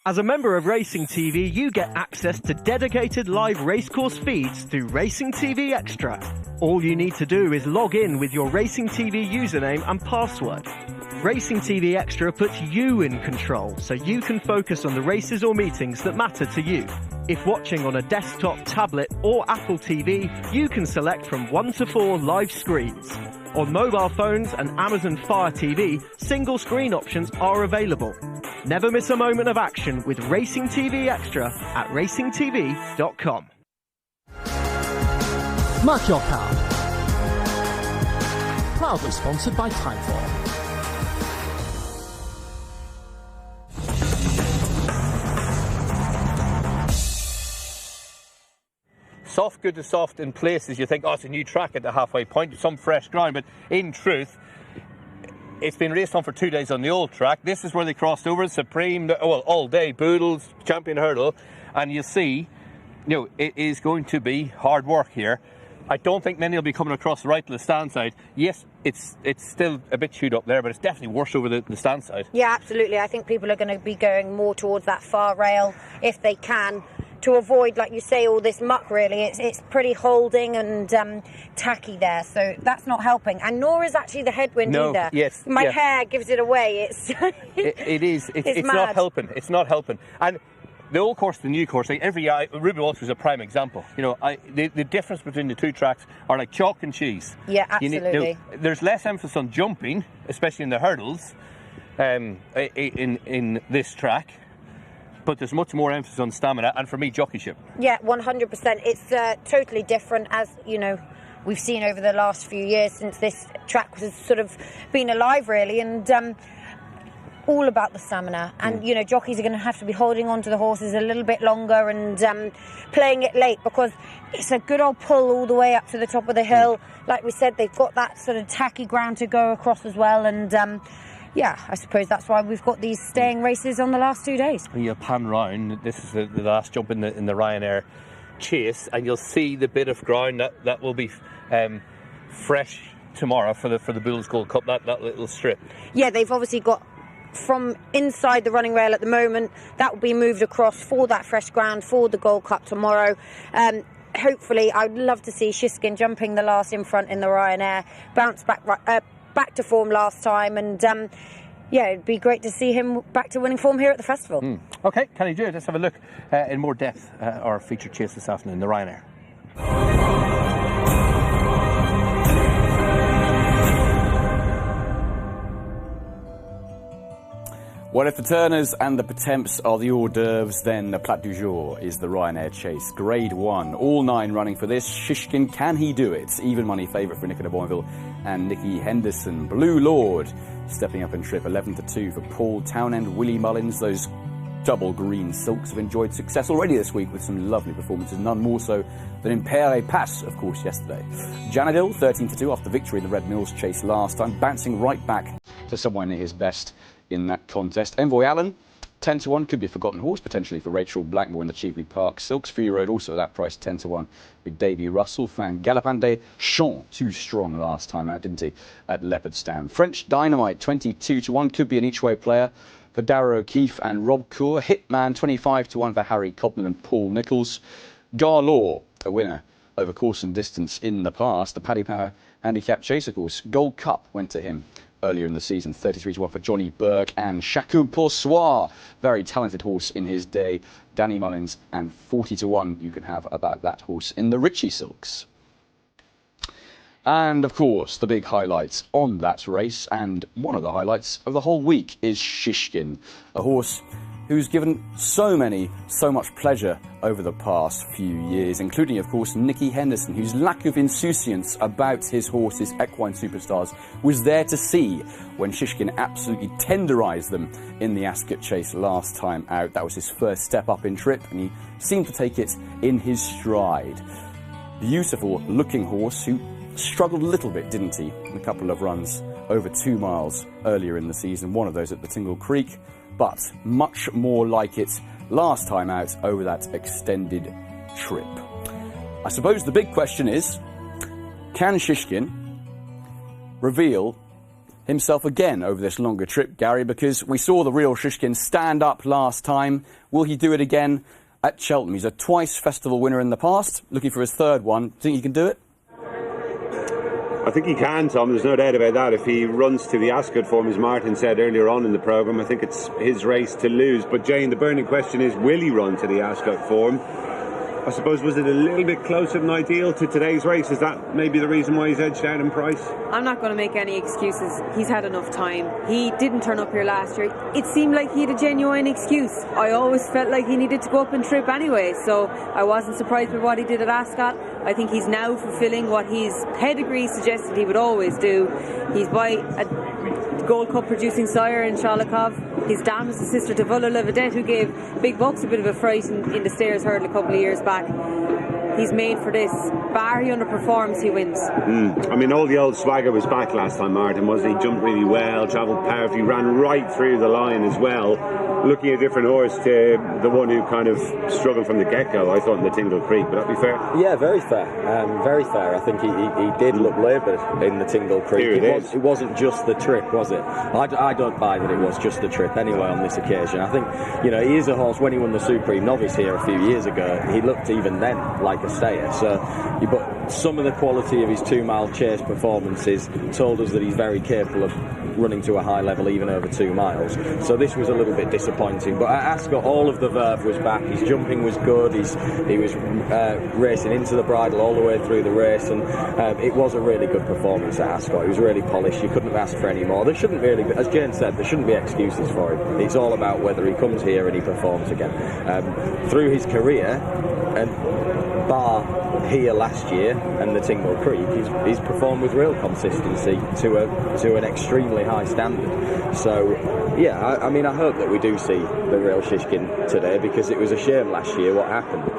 As a member of Racing TV, you get access to dedicated live racecourse feeds through Racing TV Extra. All you need to do is log in with your Racing TV username and password. Racing TV Extra puts you in control, so you can focus on the races or meetings that matter to you. If watching on a desktop, tablet or Apple TV, you can select from 1 to 4 live screens. On mobile phones and Amazon Fire TV, single screen options are available. Never miss a moment of action with Racing TV Extra at racingtv.com. Mark your card. Proudly sponsored by Timeform. Soft, good to soft in places. You think, oh, it's a new track at the halfway point, some fresh ground, but in truth, it's been raced on for 2 days on the old track. This is where they crossed over, Supreme, well, all day, Boodles, Champion Hurdle, and you see, it is going to be hard work here. I don't think many will be coming across the right to the stand side. Yes, it's still a bit chewed up there, but it's definitely worse over the stand side. Yeah, absolutely. I think people are going to be going more towards that far rail if they can, to avoid, like you say, all this muck. Really, it's pretty holding and tacky there, so that's not helping. And nor is actually the headwind either. Yes, my hair gives it away. It's it is. It's not helping. It's not helping. And the old course, the new course, like every year, Ruby Walters is a prime example. The difference between the two tracks are like chalk and cheese. Yeah, absolutely. There's less emphasis on jumping, especially in the hurdles, in this track. But there's much more emphasis on stamina, and for me, jockeyship. Yeah, 100%. It's totally different, as we've seen over the last few years since this track has sort of been alive, really, and all about the stamina. And jockeys are going to have to be holding on to the horses a little bit longer and playing it late, because it's a good old pull all the way up to the top of the hill. Like we said, they've got that sort of tacky ground to go across as well, and yeah, I suppose that's why we've got these staying races on the last 2 days. When you pan round, this is the last jump in the Ryanair Chase, and you'll see the bit of ground that will be fresh tomorrow for the Bulls Gold Cup, that little strip. Yeah, they've obviously got from inside the running rail at the moment, that will be moved across for that fresh ground for the Gold Cup tomorrow. Hopefully, I'd love to see Shishkin jumping the last in front in the Ryanair, bounce back to form last time, and it'd be great to see him back to winning form here at the festival. Okay, can he do it? Let's have a look in more depth at our featured chase this afternoon, the Ryanair. Well, if the Turners and the Potemps are the hors d'oeuvres, then the plat du jour is the Ryanair Chase. Grade 1, all 9 running for this. Shishkin, can he do it? Even money favourite for Nicola Boinville and Nicky Henderson. Blue Lord stepping up in trip, 11-2 for Paul Townend, Willie Mullins. Those double green silks have enjoyed success already this week with some lovely performances, none more so than in Père et Passe, of course, yesterday. Janadil, 13-2 after victory in the Red Mills Chase last time, bouncing right back to somewhere near his best in that contest. Envoy Allen, 10-1, could be a forgotten horse potentially for Rachel Blackmore in the Cheveley Park Silks. Fury Road also at that price, 10-1. Big debut Russell, Fan Galopin Champ, too strong last time out, didn't he, at Leopardstown. French Dynamite, 22-1, could be an each-way player for Darragh O'Keefe and Rob Coeur. Hitman, 25-1 for Harry Cobden and Paul Nichols. Garlaw, a winner over course and distance in the past. The Paddy Power handicap chase, of course. Gold Cup went to him earlier in the season, 33-1 for Johnny Burke and Chacun Poursoir, very talented horse in his day. Danny Mullins, and 40-1 you can have about that horse in the Ritchie Silks. And of course, the big highlights on that race, and one of the highlights of the whole week, is Shishkin, a horse who's given so much pleasure over the past few years, including, of course, Nicky Henderson, whose lack of insouciance about his horse's equine superstars was there to see when Shishkin absolutely tenderised them in the Ascot Chase last time out. That was his first step up in trip, and he seemed to take it in his stride. Beautiful looking horse who struggled a little bit, didn't he, in a couple of runs over 2 miles earlier in the season, one of those at the Tingle Creek, but much more like it last time out over that extended trip. I suppose the big question is, can Shishkin reveal himself again over this longer trip, Gary? Because we saw the real Shishkin stand up last time. Will he do it again at Cheltenham? He's a twice festival winner in the past, looking for his third one. Do you think he can do it? I think he can, Tom. There's no doubt about that. If he runs to the Ascot form, as Martin said earlier on in the programme, I think it's his race to lose. But, Jane, the burning question is, will he run to the Ascot form? I suppose, was it a little bit closer than ideal to today's race? Is that maybe the reason why he's edged out in price? I'm not going to make any excuses. He's had enough time. He didn't turn up here last year. It seemed like he had a genuine excuse. I always felt like he needed to go up and trip anyway, so I wasn't surprised by what he did at Ascot. I think he's now fulfilling what his pedigree suggested he would always do. He's by a Gold Cup producing sire in Shalikov. His dam is the sister to Vulla Levedette, who gave Big Bucks a bit of a fright in the Stairs hurdle a couple of years back. He's made for this. Bar he underperforms, he wins. I mean, all the old swagger was back last time, Martin, wasn't he? Jumped really well, travelled powerfully, ran right through the line as well. Looking a different horse to the one who kind of struggled from the get-go, I thought, in the Tingle Creek. Would that be fair? Yeah, very fair. Very fair. I think he did look laboured in the Tingle Creek. It wasn't just the trip, was it? I don't buy that it was just the trip anyway on this occasion. I think, you know, he is a horse. When he won the Supreme Novice here a few years ago, he looked even then like a stayer. So, but some of the quality of his 2 Mile Chase performances told us that he's very capable of running to a high level even over 2 miles. So this was a little bit disappointing. But at Ascot, all of the verve was back. His jumping was good. He was racing into the bridle all the way through the race, and it was a really good performance at Ascot. It was really polished. You couldn't have asked for any more. There shouldn't really be, as Jane said, there shouldn't be excuses for him. It's all about whether he comes here and he performs again. Through his career, and bar here last year and the Tingle Creek, he's performed with real consistency to an extremely high standard. So yeah, I mean, I hope that we do see the real Shishkin today, because it was a shame last year what happened,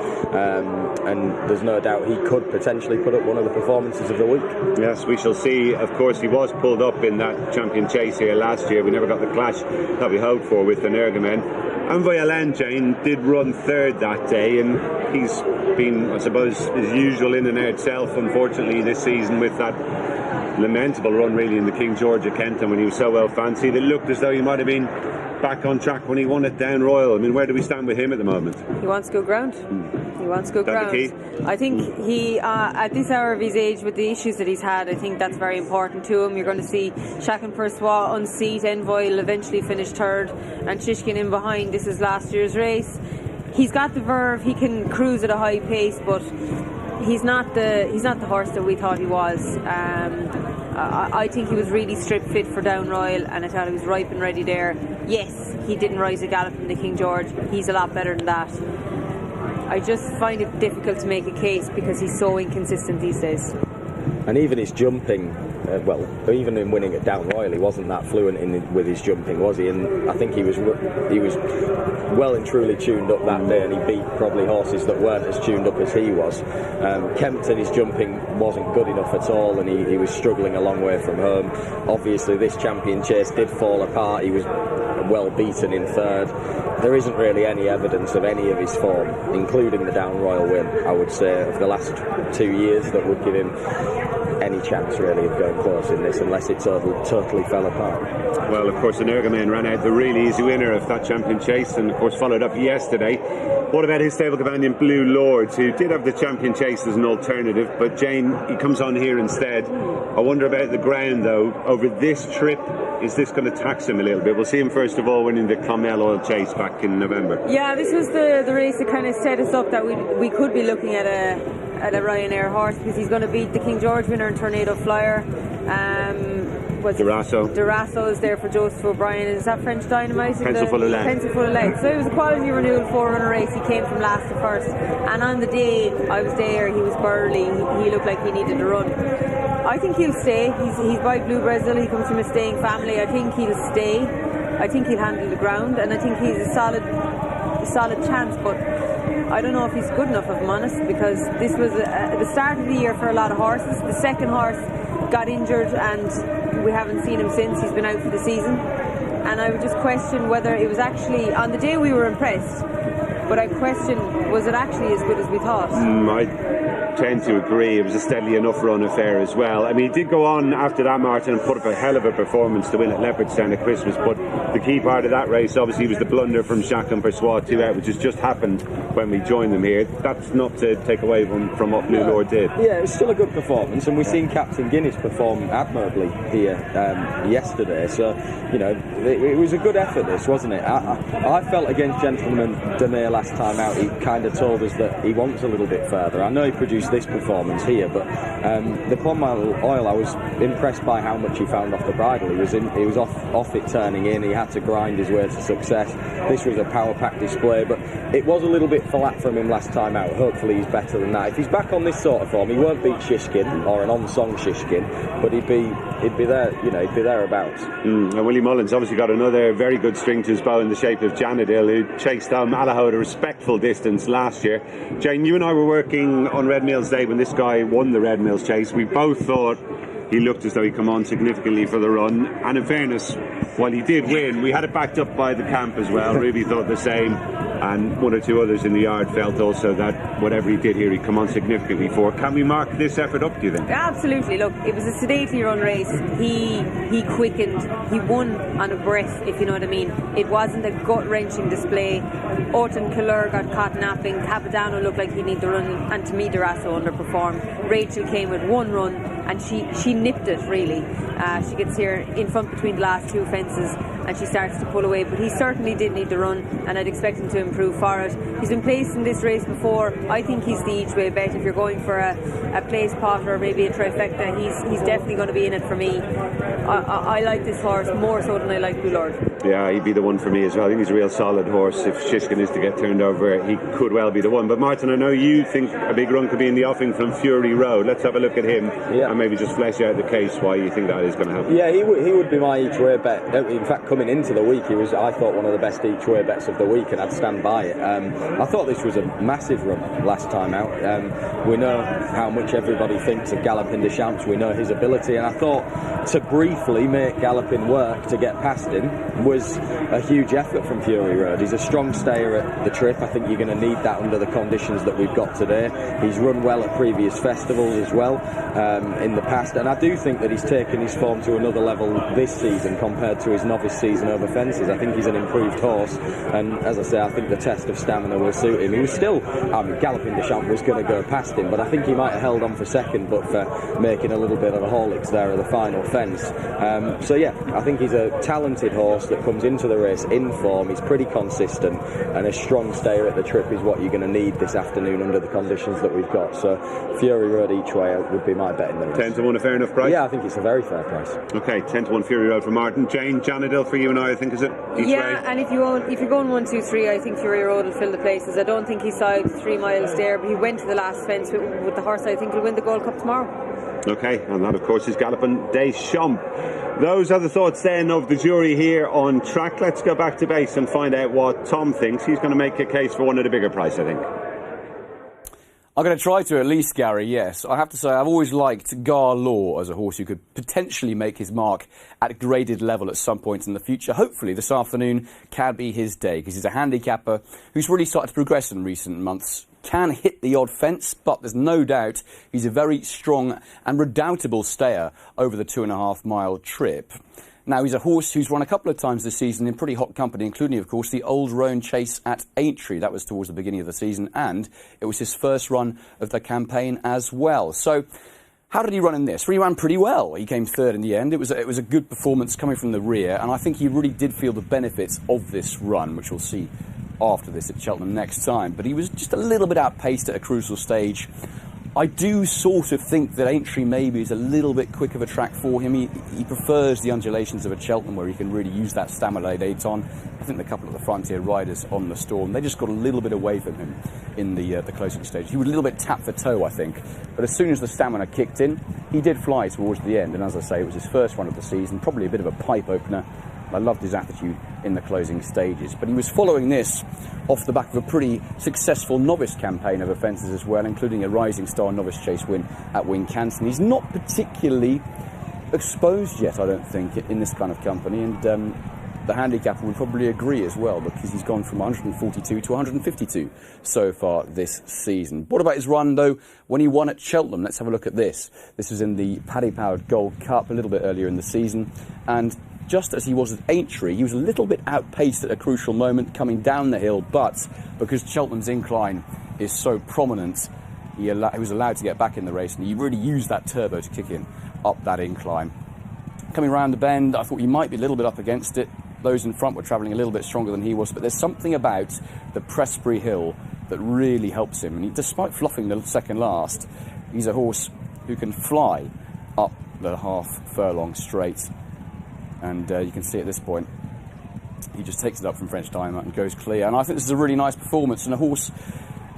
and there's no doubt he could potentially put up one of the performances of the week. Yes, we shall see. Of course, he was pulled up in that Champion Chase here last year. We never got the clash that we hoped for with the Nergamen. Envoy Alain, Jane, did run third that day, and he's been, I suppose, his usual in and out self, unfortunately, this season, with that lamentable run really in the King George at Cheltenham when he was so well fancied. It looked as though he might have been back on track when he won at Down Royal. I mean, where do we stand with him at the moment? He wants to go ground. He wants to go ground. I think he, at this hour of his age, with the issues that he's had, I think that's very important to him. You're going to see Chacun Persois unseat, Envoy will eventually finish third, and Shishkin in behind. This is last year's race. He's got the verve. He can cruise at a high pace, but he's not the horse that we thought he was. I think he was really strip fit for Down Royal, and I thought he was ripe and ready there. Yes, he didn't rise a gallop in the King George. He's a lot better than that. I just find it difficult to make a case because he's so inconsistent these days. And even his jumping, even in winning at Down Royal, he wasn't that fluent with his jumping, was he? And I think he was well and truly tuned up that day, and he beat probably horses that weren't as tuned up as he was. Kempton, his jumping wasn't good enough at all, and he was struggling a long way from home. Obviously, this Champion Chase did fall apart. He was well beaten in third. There isn't really any evidence of any of his form, including the Down Royal win, I would say, of the last 2 years, that would give him any chance really of going close in this, unless it totally fell apart. Well, of course, the Nergamen ran out the really easy winner of that Champion Chase, and of course followed up yesterday. What about his stable companion Blue Lords, who did have the Champion Chase as an alternative, but Jane, he comes on here instead. I wonder about the ground though, over this trip. Is this going to tax him a little bit? We'll see him first of all winning the Clonmel Oil Chase back in November. Yeah, this was the race that kind of set us up that we could be looking at a Ryanair horse, because he's going to beat the King George winner and Tornado Flyer. Durasso is there for Joseph O'Brien. Is that French Dynamite? Pencil full of legs. Pencil full of legs. So it was a quality renewal 4-runner race. He came from last to first, and on the day I was there, he was burly. He looked like he needed a run. I think he'll stay. He's by Blue Brazil. He comes from a staying family. I think he'll stay. I think he'll handle the ground, and I think he's a solid chance. But I don't know if he's good enough, if I'm honest, because this was the start of the year for a lot of horses. The second horse got injured, and we haven't seen him since. He's been out for the season, and I would just question whether it was actually, on the day we were impressed, but I question, was it actually as good as we thought? I tend to agree. It was a steadily enough run affair as well. I mean, he did go on after that, Martin, and put up a hell of a performance to win at Leopardstown at Christmas, but the key part of that race obviously was the blunder from Chacun Persois 2 out, which has just happened when we joined them here. That's not to take away from what Blue Lord did. Yeah, it was still a good performance, and we've seen Captain Guinness perform admirably here yesterday, so you know, it was a good effort, this, wasn't it? I felt against Gentleman Demay last time out, he kind of told us that he wants a little bit further. I know he produced this performance here, but the Clonmel Oil, I was impressed by how much he found off the bridle. He was off it turning in. He had to grind his way to success. This was a power pack display, but it was a little bit flat from him last time out. Hopefully he's better than that. If he's back on this sort of form, he won't beat Shishkin or an on-song Shishkin, but he'd be there, you know, he'd be thereabouts. And Willie Mullins obviously got another very good string to his bow in the shape of Janadil, who chased down Malaho at a respectful distance last year. Jane, you and I were working on Red Mills Day when this guy won the Red Mills Chase. We both thought he looked as though he'd come on significantly for the run, and in fairness, while he did win, we had it backed up by the camp as well. Ruby thought the same, and one or two others in the yard felt also that whatever he did here, he'd come on significantly for. Can we mark this effort up, do you think? Absolutely. Look, it was a sedately run race. He quickened. He won on a breath, if you know what I mean. It wasn't a gut-wrenching display. Orton Killer got caught napping. Capadano looked like he needed to run, and to me, Durasso underperformed. Rachel came with one run, and she nipped it, really. She gets here in front between the last two fences, and she starts to pull away, but he certainly did need to run, and I'd expect him to improve for it. He's been placed in this race before. I think he's the each way bet. If you're going for a place pot or maybe a trifecta, he's definitely going to be in it for me. I like this horse more so than I like Blue Lord. Yeah, he'd be the one for me as well. I think he's a real solid horse. If Shishkin is to get turned over, he could well be the one. But Martin, I know you think a big run could be in the offing from Fury Road. Let's have a look at him and maybe just flesh out the case why you think that is going to happen. Yeah, he would be my each way bet. In fact, coming into the week, he was, I thought, one of the best each way bets of the week, and I'd stand by it. I thought this was a massive run last time out. We know how much everybody thinks of Galopin des Champs. We know his ability, and I thought to briefly make Galopin work to get past him was a huge effort from Fury Road. He's a strong stayer at the trip. I think you're going to need that under the conditions that we've got today. He's run well at previous festivals as well in the past, and I do think that he's taken his form to another level this season compared to his novice season over fences. I think he's an improved horse, and as I say, I think the test of stamina will suit him. He was still, Galopin des Champs was going to go past him, but I think he might have held on for second, but for making a little bit of a Horlicks there at the final fence. So yeah, I think he's a talented horse that comes into the race in form. He's pretty consistent, and a strong stayer at the trip is what you're going to need this afternoon under the conditions that we've got. So Fury Road each way would be my bet in the race. 10 to 1 a fair enough price? Yeah, I think it's a very fair price. Okay, 10 to 1 Fury Road for Martin. Jane, Janadil for you and I think, is it? Each way? And if you're going 1, 2, 3, I think Fury Road will fill the places. I don't think he saw 3 miles there, but he went to the last fence with the horse. I think he'll win the Gold Cup tomorrow. Okay, and that of course is Galopin des Champs. Those are the thoughts then of the jury here on track. Let's go back to base and find out what Tom thinks. He's going to make a case for one at a bigger price, I think. I'm going to try to at least, Gary, yes. I have to say, I've always liked Gar Law as a horse who could potentially make his mark at a graded level at some point in the future. Hopefully this afternoon can be his day, because he's a handicapper who's really started to progress in recent months. Can hit the odd fence, but there's no doubt he's a very strong and redoubtable stayer over the 2.5 mile trip. Now, he's a horse who's run a couple of times this season in pretty hot company, including, of course, the Old Roan Chase at Aintree. That was towards the beginning of the season, and it was his first run of the campaign as well. So, how did he run in this? Well, he ran pretty well. He came third in the end. It was a good performance coming from the rear, and I think he really did feel the benefits of this run, which we'll see after this at Cheltenham next time. But he was just a little bit outpaced at a crucial stage. I do sort of think that Aintree maybe is a little bit quick of a track for him. He prefers the undulations of a Cheltenham where he can really use that stamina late on. I think the couple of the Frontier riders on the Storm, they just got a little bit away from him in the closing stage. He was a little bit tap for toe, I think. But as soon as the stamina kicked in, he did fly towards the end. And as I say, it was his first run of the season, probably a bit of a pipe opener. I loved his attitude in the closing stages. But he was following this off the back of a pretty successful novice campaign over fences as well, including a Rising Star novice chase win at Wincanton. He's not particularly exposed yet, I don't think, in this kind of company. And the handicapper would probably agree as well, because he's gone from 142 to 152 so far this season. What about his run, though, when he won at Cheltenham? Let's have a look at this. This was in the Paddy-powered Gold Cup a little bit earlier in the season. And just as he was at Aintree, he was a little bit outpaced at a crucial moment coming down the hill, but because Cheltenham's incline is so prominent, he was allowed to get back in the race, and he really used that turbo to kick in up that incline. Coming round the bend, I thought he might be a little bit up against it. Those in front were travelling a little bit stronger than he was, but there's something about the Prestbury Hill that really helps him. And despite fluffing the second last, he's a horse who can fly up the half furlong straight. And you can see at this point, he just takes it up from French Diamond and goes clear. And I think this is a really nice performance, and a horse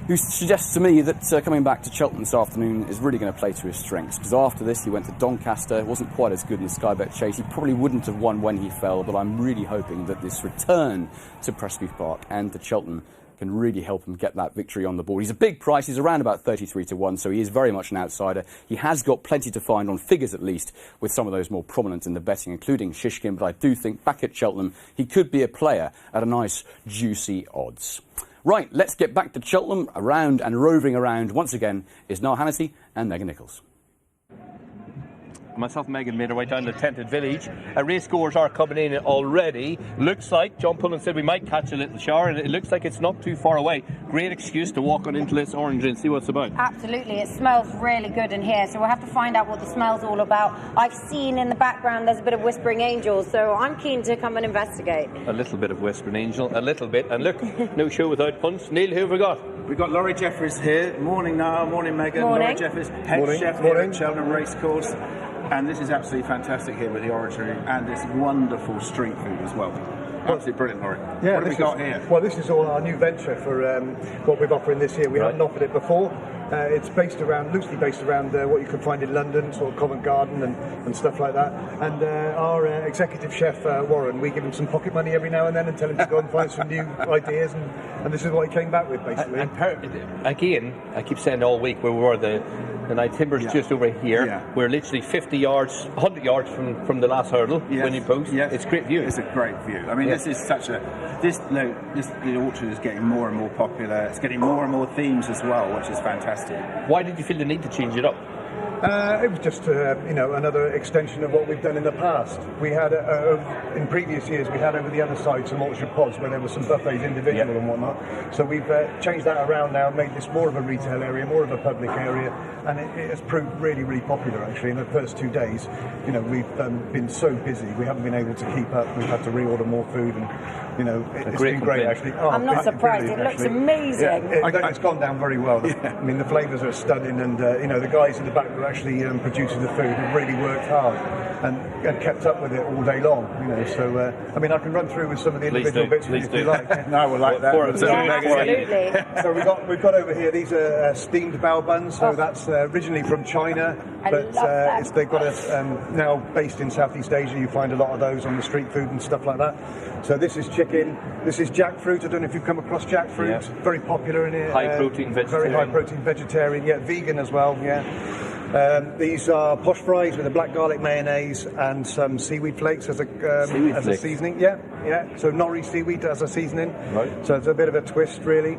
who suggests to me that coming back to Cheltenham this afternoon is really going to play to his strengths. Because after this, he went to Doncaster, wasn't quite as good in the Skybet Chase. He probably wouldn't have won when he fell, but I'm really hoping that this return to Prestbury Park and to Cheltenham can really help him get that victory on the board. He's a big price. He's around about 33 to 1, so he is very much an outsider. He has got plenty to find on figures, at least, with some of those more prominent in the betting, including Shishkin. But I do think back at Cheltenham, he could be a player at a nice, juicy odds. Right, let's get back to Cheltenham. Around and roving around once again is Niall Hannity and Megan Nichols. Myself and Megan made our way down to Tented Village. Race scores are coming in already. Looks like, John Pullen said we might catch a little shower, and it looks like it's not too far away. Great excuse to walk on into this orange and see what it's about. Absolutely, it smells really good in here, so we'll have to find out what the smell's all about. I've seen in the background there's a bit of Whispering Angels, so I'm keen to come and investigate. A little bit of Whispering Angel, a little bit. And look, no show without punch. Neil, who have we got? We've got Laurie Jeffries here. Morning, Niall. Morning, Megan. Morning. Laurie Jeffries, head chef here at Cheltenham Racecourse. And this is absolutely fantastic here with the Oratory and this wonderful street food as well. Absolutely brilliant, Laurie. Yeah, what have we got here? Well, this is all our new venture for what we're offering this year. We hadn't offered it before. It's loosely based around what you can find in London, sort of Covent Garden and stuff like that. And our executive chef, Warren, we give him some pocket money every now and then and tell him to go and find some new ideas. And this is what he came back with, basically. Again, I keep saying all week where we were the Night Timber's just over here. Yeah. We're literally 50 yards, 100 yards from the last hurdle when you post. Yes. It's a great view. It's a great view. I mean, this is such a... the orchard is getting more and more popular. It's getting more and more themes as well, which is fantastic. Why did you feel the need to change it up? It was just, another extension of what we've done in the past. We had, in previous years, we had over the other side some orchard pods where there were some buffets individual and whatnot. So we've changed that around now, made this more of a retail area, more of a public area, and it has proved really, really popular, actually. In the first 2 days, we've been so busy, we haven't been able to keep up. We've had to reorder more food, and, it's been great, actually. Oh, I'm not surprised. It looks amazing. Yeah, it's gone down very well. I mean, the flavours are stunning, and, the guys in the back were actually producing the food have really worked hard and kept up with it all day long. So I can run through with some of the individual bits if you like. No, we'll like that. Absolutely. So we've got over here, these are steamed bao buns. So that's originally from China, but they've got now based in Southeast Asia. You find a lot of those on the street food and stuff like that. So this is chicken. This is jackfruit. I don't know if you've come across jackfruit. Yeah. Very popular in here. High protein vegetarian. Very high protein vegetarian. Yeah, vegan as well. Yeah. These are posh fries with a black garlic mayonnaise and some seaweed flakes as a seasoning. Yeah. So nori seaweed as a seasoning. Right. So it's a bit of a twist, really.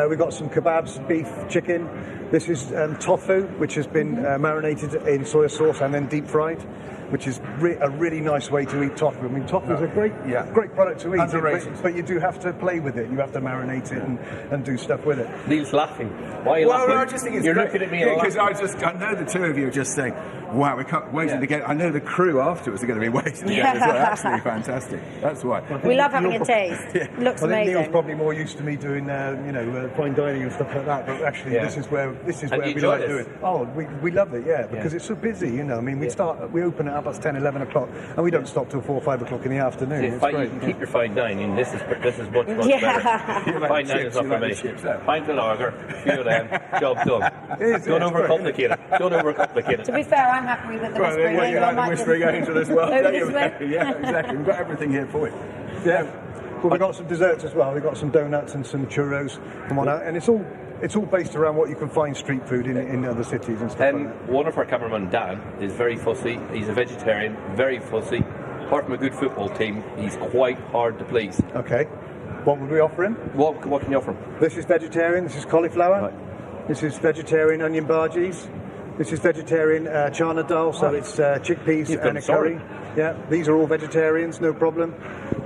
We've got some kebabs, beef, chicken. This is tofu, which has been marinated in soy sauce and then deep fried, which is a really nice way to eat tofu. I mean, tofu is a great product to eat, but you do have to play with it. You have to marinate it and do stuff with it. Neil's laughing. Why are you laughing? I just think it's You're great. Looking at me because I know the two of you are just saying, wow, we can't wait to get. I know the crew afterwards are going to be waiting to get as well. Absolutely fantastic. That's why. We love having a taste. Looks amazing. Neil's probably more used to me doing, fine dining and stuff like that. But actually, this is where we like doing. Oh, we love it, because it's so busy. I mean, we open it up at 10, 11 o'clock, and we don't stop till 4 or 5 o'clock in the afternoon. It's great. You can keep your fine dining. This is much better. Fine dining is not for me. Pint of lager, few them, job done. Don't overcomplicate it. To be fair, I'm happy with the Whispering Angel. You like the Whispering Angel as well. Yeah, exactly. We've got everything here for you. Yeah. Well, we've got some desserts as well. We've got some donuts and some churros and whatnot, and it's all based around what you can find street food in other cities and stuff like that. One of our cameramen, Dan, is very fussy. He's a vegetarian, very fussy. Apart from a good football team, he's quite hard to please. Okay. What would we offer him? What can you offer him? This is vegetarian. This is cauliflower. Right. This is vegetarian onion bhajis. This is vegetarian chana dal, so it's chickpeas and a curry. Yeah, these are all vegetarians, no problem.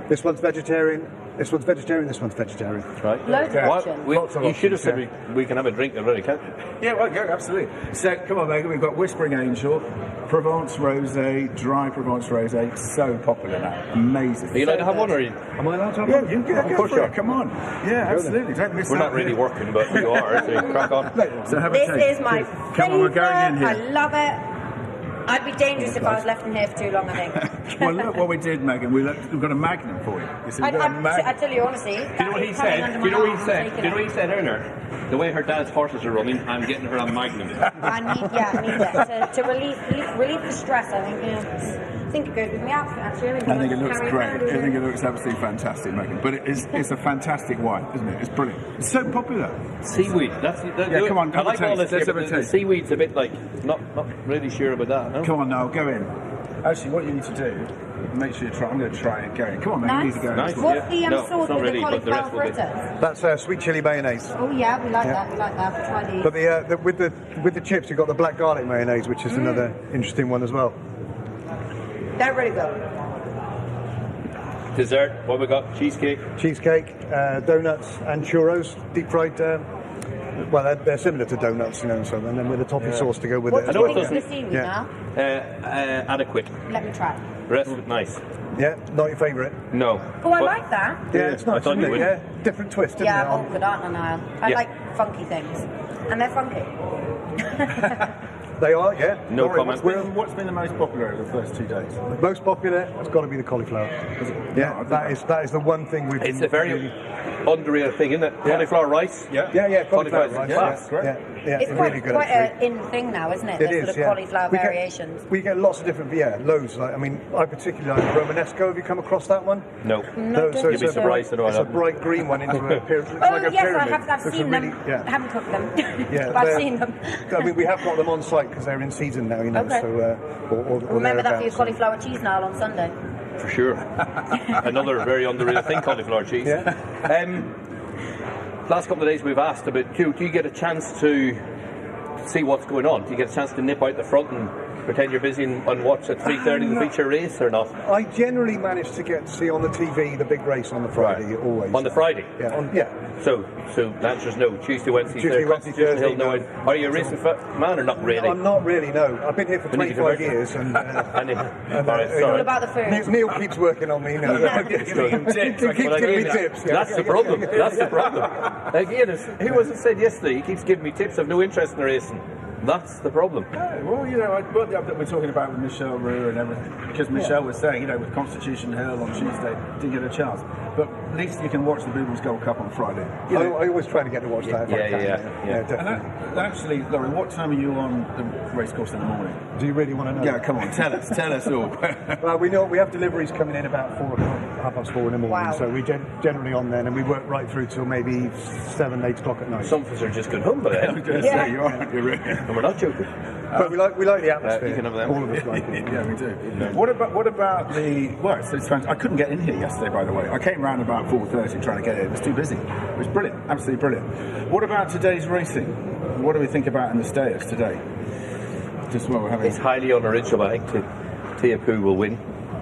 This one's vegetarian. This one's vegetarian. This one's vegetarian. Right. Loads of options. You should have said we can have a drink already, can't you? Yeah, well, yeah, absolutely. So, come on, Megan, we've got Whispering Angel, Provence Rosé, dry Provence Rosé, so popular now. Amazing. Are you allowed to have one, or are you? Am I allowed to have one? You can, of course you are. Come on. Yeah, absolutely. Don't miss We're that. not really working, but we are, so crack on. So have a This taste. is my Come on, we're going in favourite. here. I love it. I'd be dangerous if I was left in here for too long, I think. Well, look what we did, Megan. We've got a Magnum for you. You see, we've got a Magnum. I tell you honestly, Do you know what he said? Do you know what he said? Do you know what he said earlier? The way her dad's horses are running, I'm getting her on Magnum. I need that to relieve the stress. I think. I think it goes with my outfit actually. I think it looks great. I think it looks absolutely fantastic, Megan. But it's a fantastic wine, isn't it? It's brilliant. It's so popular. Seaweed. Yeah, come on, I like all this. Let's Here, have a but the taste. seaweed's a bit like not really sure about that. No? Come on now, go in. Actually, what you need to do, make sure you try. I'm going to try it. Go in. Come on, Megan. You need to go in. Nice. What's the No, sauce it's not with ready, the but the rest cauliflower will be. fritters? That's sweet chili mayonnaise. Oh yeah, we like that. We like that. We'll try these. But with the chips, you've got the black garlic mayonnaise, which is another interesting one as well. They're really good. Dessert. What we got? Cheesecake. Cheesecake, donuts, and churros, deep fried. Well, they're similar to donuts, you know, so and then with a toffee sauce to go with What it. do you think of the seaweed now? Adequate. Let me try. Rest of it nice. Yeah, not your favourite. No. Oh, I like that. Yeah, it's nice, I thought isn't you it? would. Yeah, different twist, isn't Yeah, it? I'm awkward, aren't I, Niall? I Yeah. like funky things, and they're funky. They are, yeah. No Laurie, comment. What's been the most popular over the first 2 days? The most popular has got to be the cauliflower. Yeah, that is the one thing we've. It's a very unreal thing, isn't it? Cauliflower rice. Yeah. Yeah, cauliflower Cauliflower's rice. class. Yeah, It's really good. quite actually. an in thing now, isn't it? It The is, sort of yeah. cauliflower We get- variations. We get lots of different, loads. Like, I mean, I particularly like Romanesco. Have you come across that one? No. No, So You'd be surprised at all. It's a bright green one into a pyramid. It's Oh like a yes, pyramid. I've Looks seen really- them. Yeah. I haven't cooked them, Yeah, but I've they're- seen them. I mean, we have got them on site because they're in season now, you know. Okay. So, or Remember that for your thereabouts. cauliflower cheese now on Sunday. For sure. Another very underrated thing, cauliflower cheese. Yeah. Last couple of days we've asked about, do you get a chance to see what's going on? Do you get a chance to nip out the front and pretend you're busy and watch at 3:30 the feature race or not? I generally manage to get to see on the TV the big race on the Friday, always. On the Friday? Yeah. So the answer is no. Tuesday, Wednesday, Tuesday, Thursday, Wednesday, Constitution Thursday, Hill, no. Are you a racing man or not really? I'm not really, no. I've been here for We need to 25 convert years and... All right, you sorry. know, All about the food. Neil keeps working on me, you know. He keeps giving me tips. Yeah. That's the problem. That's the problem. Again, who was it said yesterday? He keeps giving me tips. I've no interest in the racing. That's the problem. Well, you know, what we're talking about with Michelle Roux and everything, because Michelle was saying, you know, with Constitution Hill on Tuesday, didn't get a chance. But at least you can watch the Boobles Gold Cup on Friday. You know, I always try to get to watch that. if I can, Yeah. definitely. and actually, Laurie, what time are you on the racecourse in the morning? Do you really want to know? Yeah, come on, tell us all. Well, we know we have deliveries coming in about 4 o'clock, 4:30 in the morning. Wow. So we generally on then, and we work right through till maybe 7, 8 o'clock at night. Some of us are just going home by I was then. going to say, you are, you're really. And we're not joking. But we like the atmosphere. you can have them. All of us like it. Yeah, we do. What about the? Well, it's fantastic. I couldn't get in here yesterday, by the way. I came round about 4:30 trying to get in. It was too busy. It was brilliant, absolutely brilliant. What about today's racing? What do we think about in the stayers today? Just what we're having. It's highly unoriginal. I think Tiapu will win.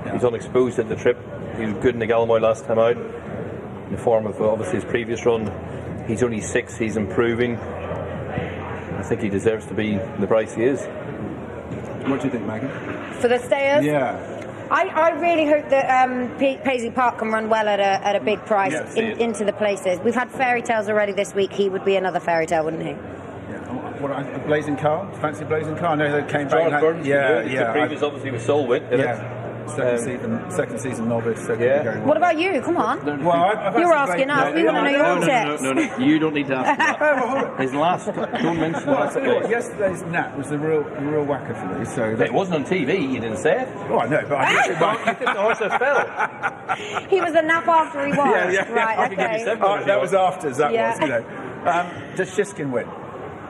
Yeah. He's unexposed at the trip. He was good in the Galmoy last time out. In the form of obviously his previous run. He's only 6. He's improving. I think he deserves to be the price he is. What do you think, Megan? For the stayers? Yeah. I really hope that Paisley Park can run well at a big price into the places. We've had fairy tales already this week. He would be another fairy tale, wouldn't he? Yeah. What a Blazing Car? Fancy Blazing Car? I know they came back. Charles Burns. Yeah. The previous obviously was Solwit. Second season novice. What about you? Come on. Well, I've You're actually asking us. We want to know your tips. No. You don't need to ask. His last. Don't mention Well, I'll that. tell you what, yesterday's nap was the real whacker for me. So It wasn't on TV. You didn't say it. Oh, I know, but I did. You think the horse has fell? He was a nap after he was. Yeah. Right, I can give you okay. 7 that was after. That Yeah. was, you know. Does Shiskin win?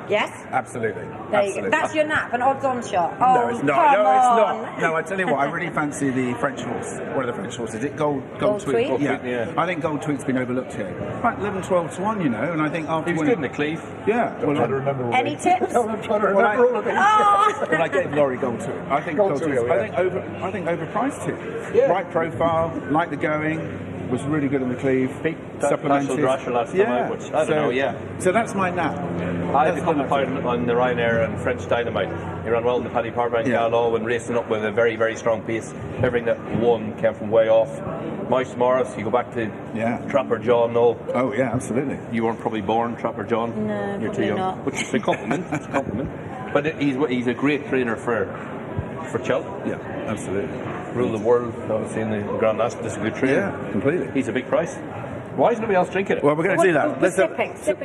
Yes? Absolutely. There you Absolutely. go. That's your nap, an odds-on shot. Oh, No, it's not. come No, it's on. not. No, I tell you what, I really fancy the French horse. One of the French horses. Is it Gold Tweed? Tweed? Yeah. I think Gold Tweed's been overlooked here. About 11, 12 to 1, you know, and I think after He was winning... good in the Cleeve. Yeah. Well, I remember all Any these. tips? I'm trying to remember all of these. Oh. Well, I gave Laurie Gold Tweed. I think Gold Gold Tweed. Tweed, I think overpriced here. Right profile, like the going. Was really good in the Cleeve. Supplemented. National Drasher last time out, which I don't know, yeah. So that's my nap. I had a couple of pound on the Ryanair and French Dynamite. He ran well in the Paddy Powerbank Gallo and racing up with a very, very strong pace. Everything that won came from way off. Mice Morris, you go back to Trapper John, no. Oh, yeah, absolutely. You weren't probably born Trapper John. No, You're too probably young. not. Which is a compliment. It's a compliment. But he's a great trainer for Cheltenham. Yeah, absolutely. Rule the world, obviously, in the Grand National. This is a good trainer. Yeah, completely. He's a big price. Why is nobody else drinking it? Well, we're going to do that. We're sipping.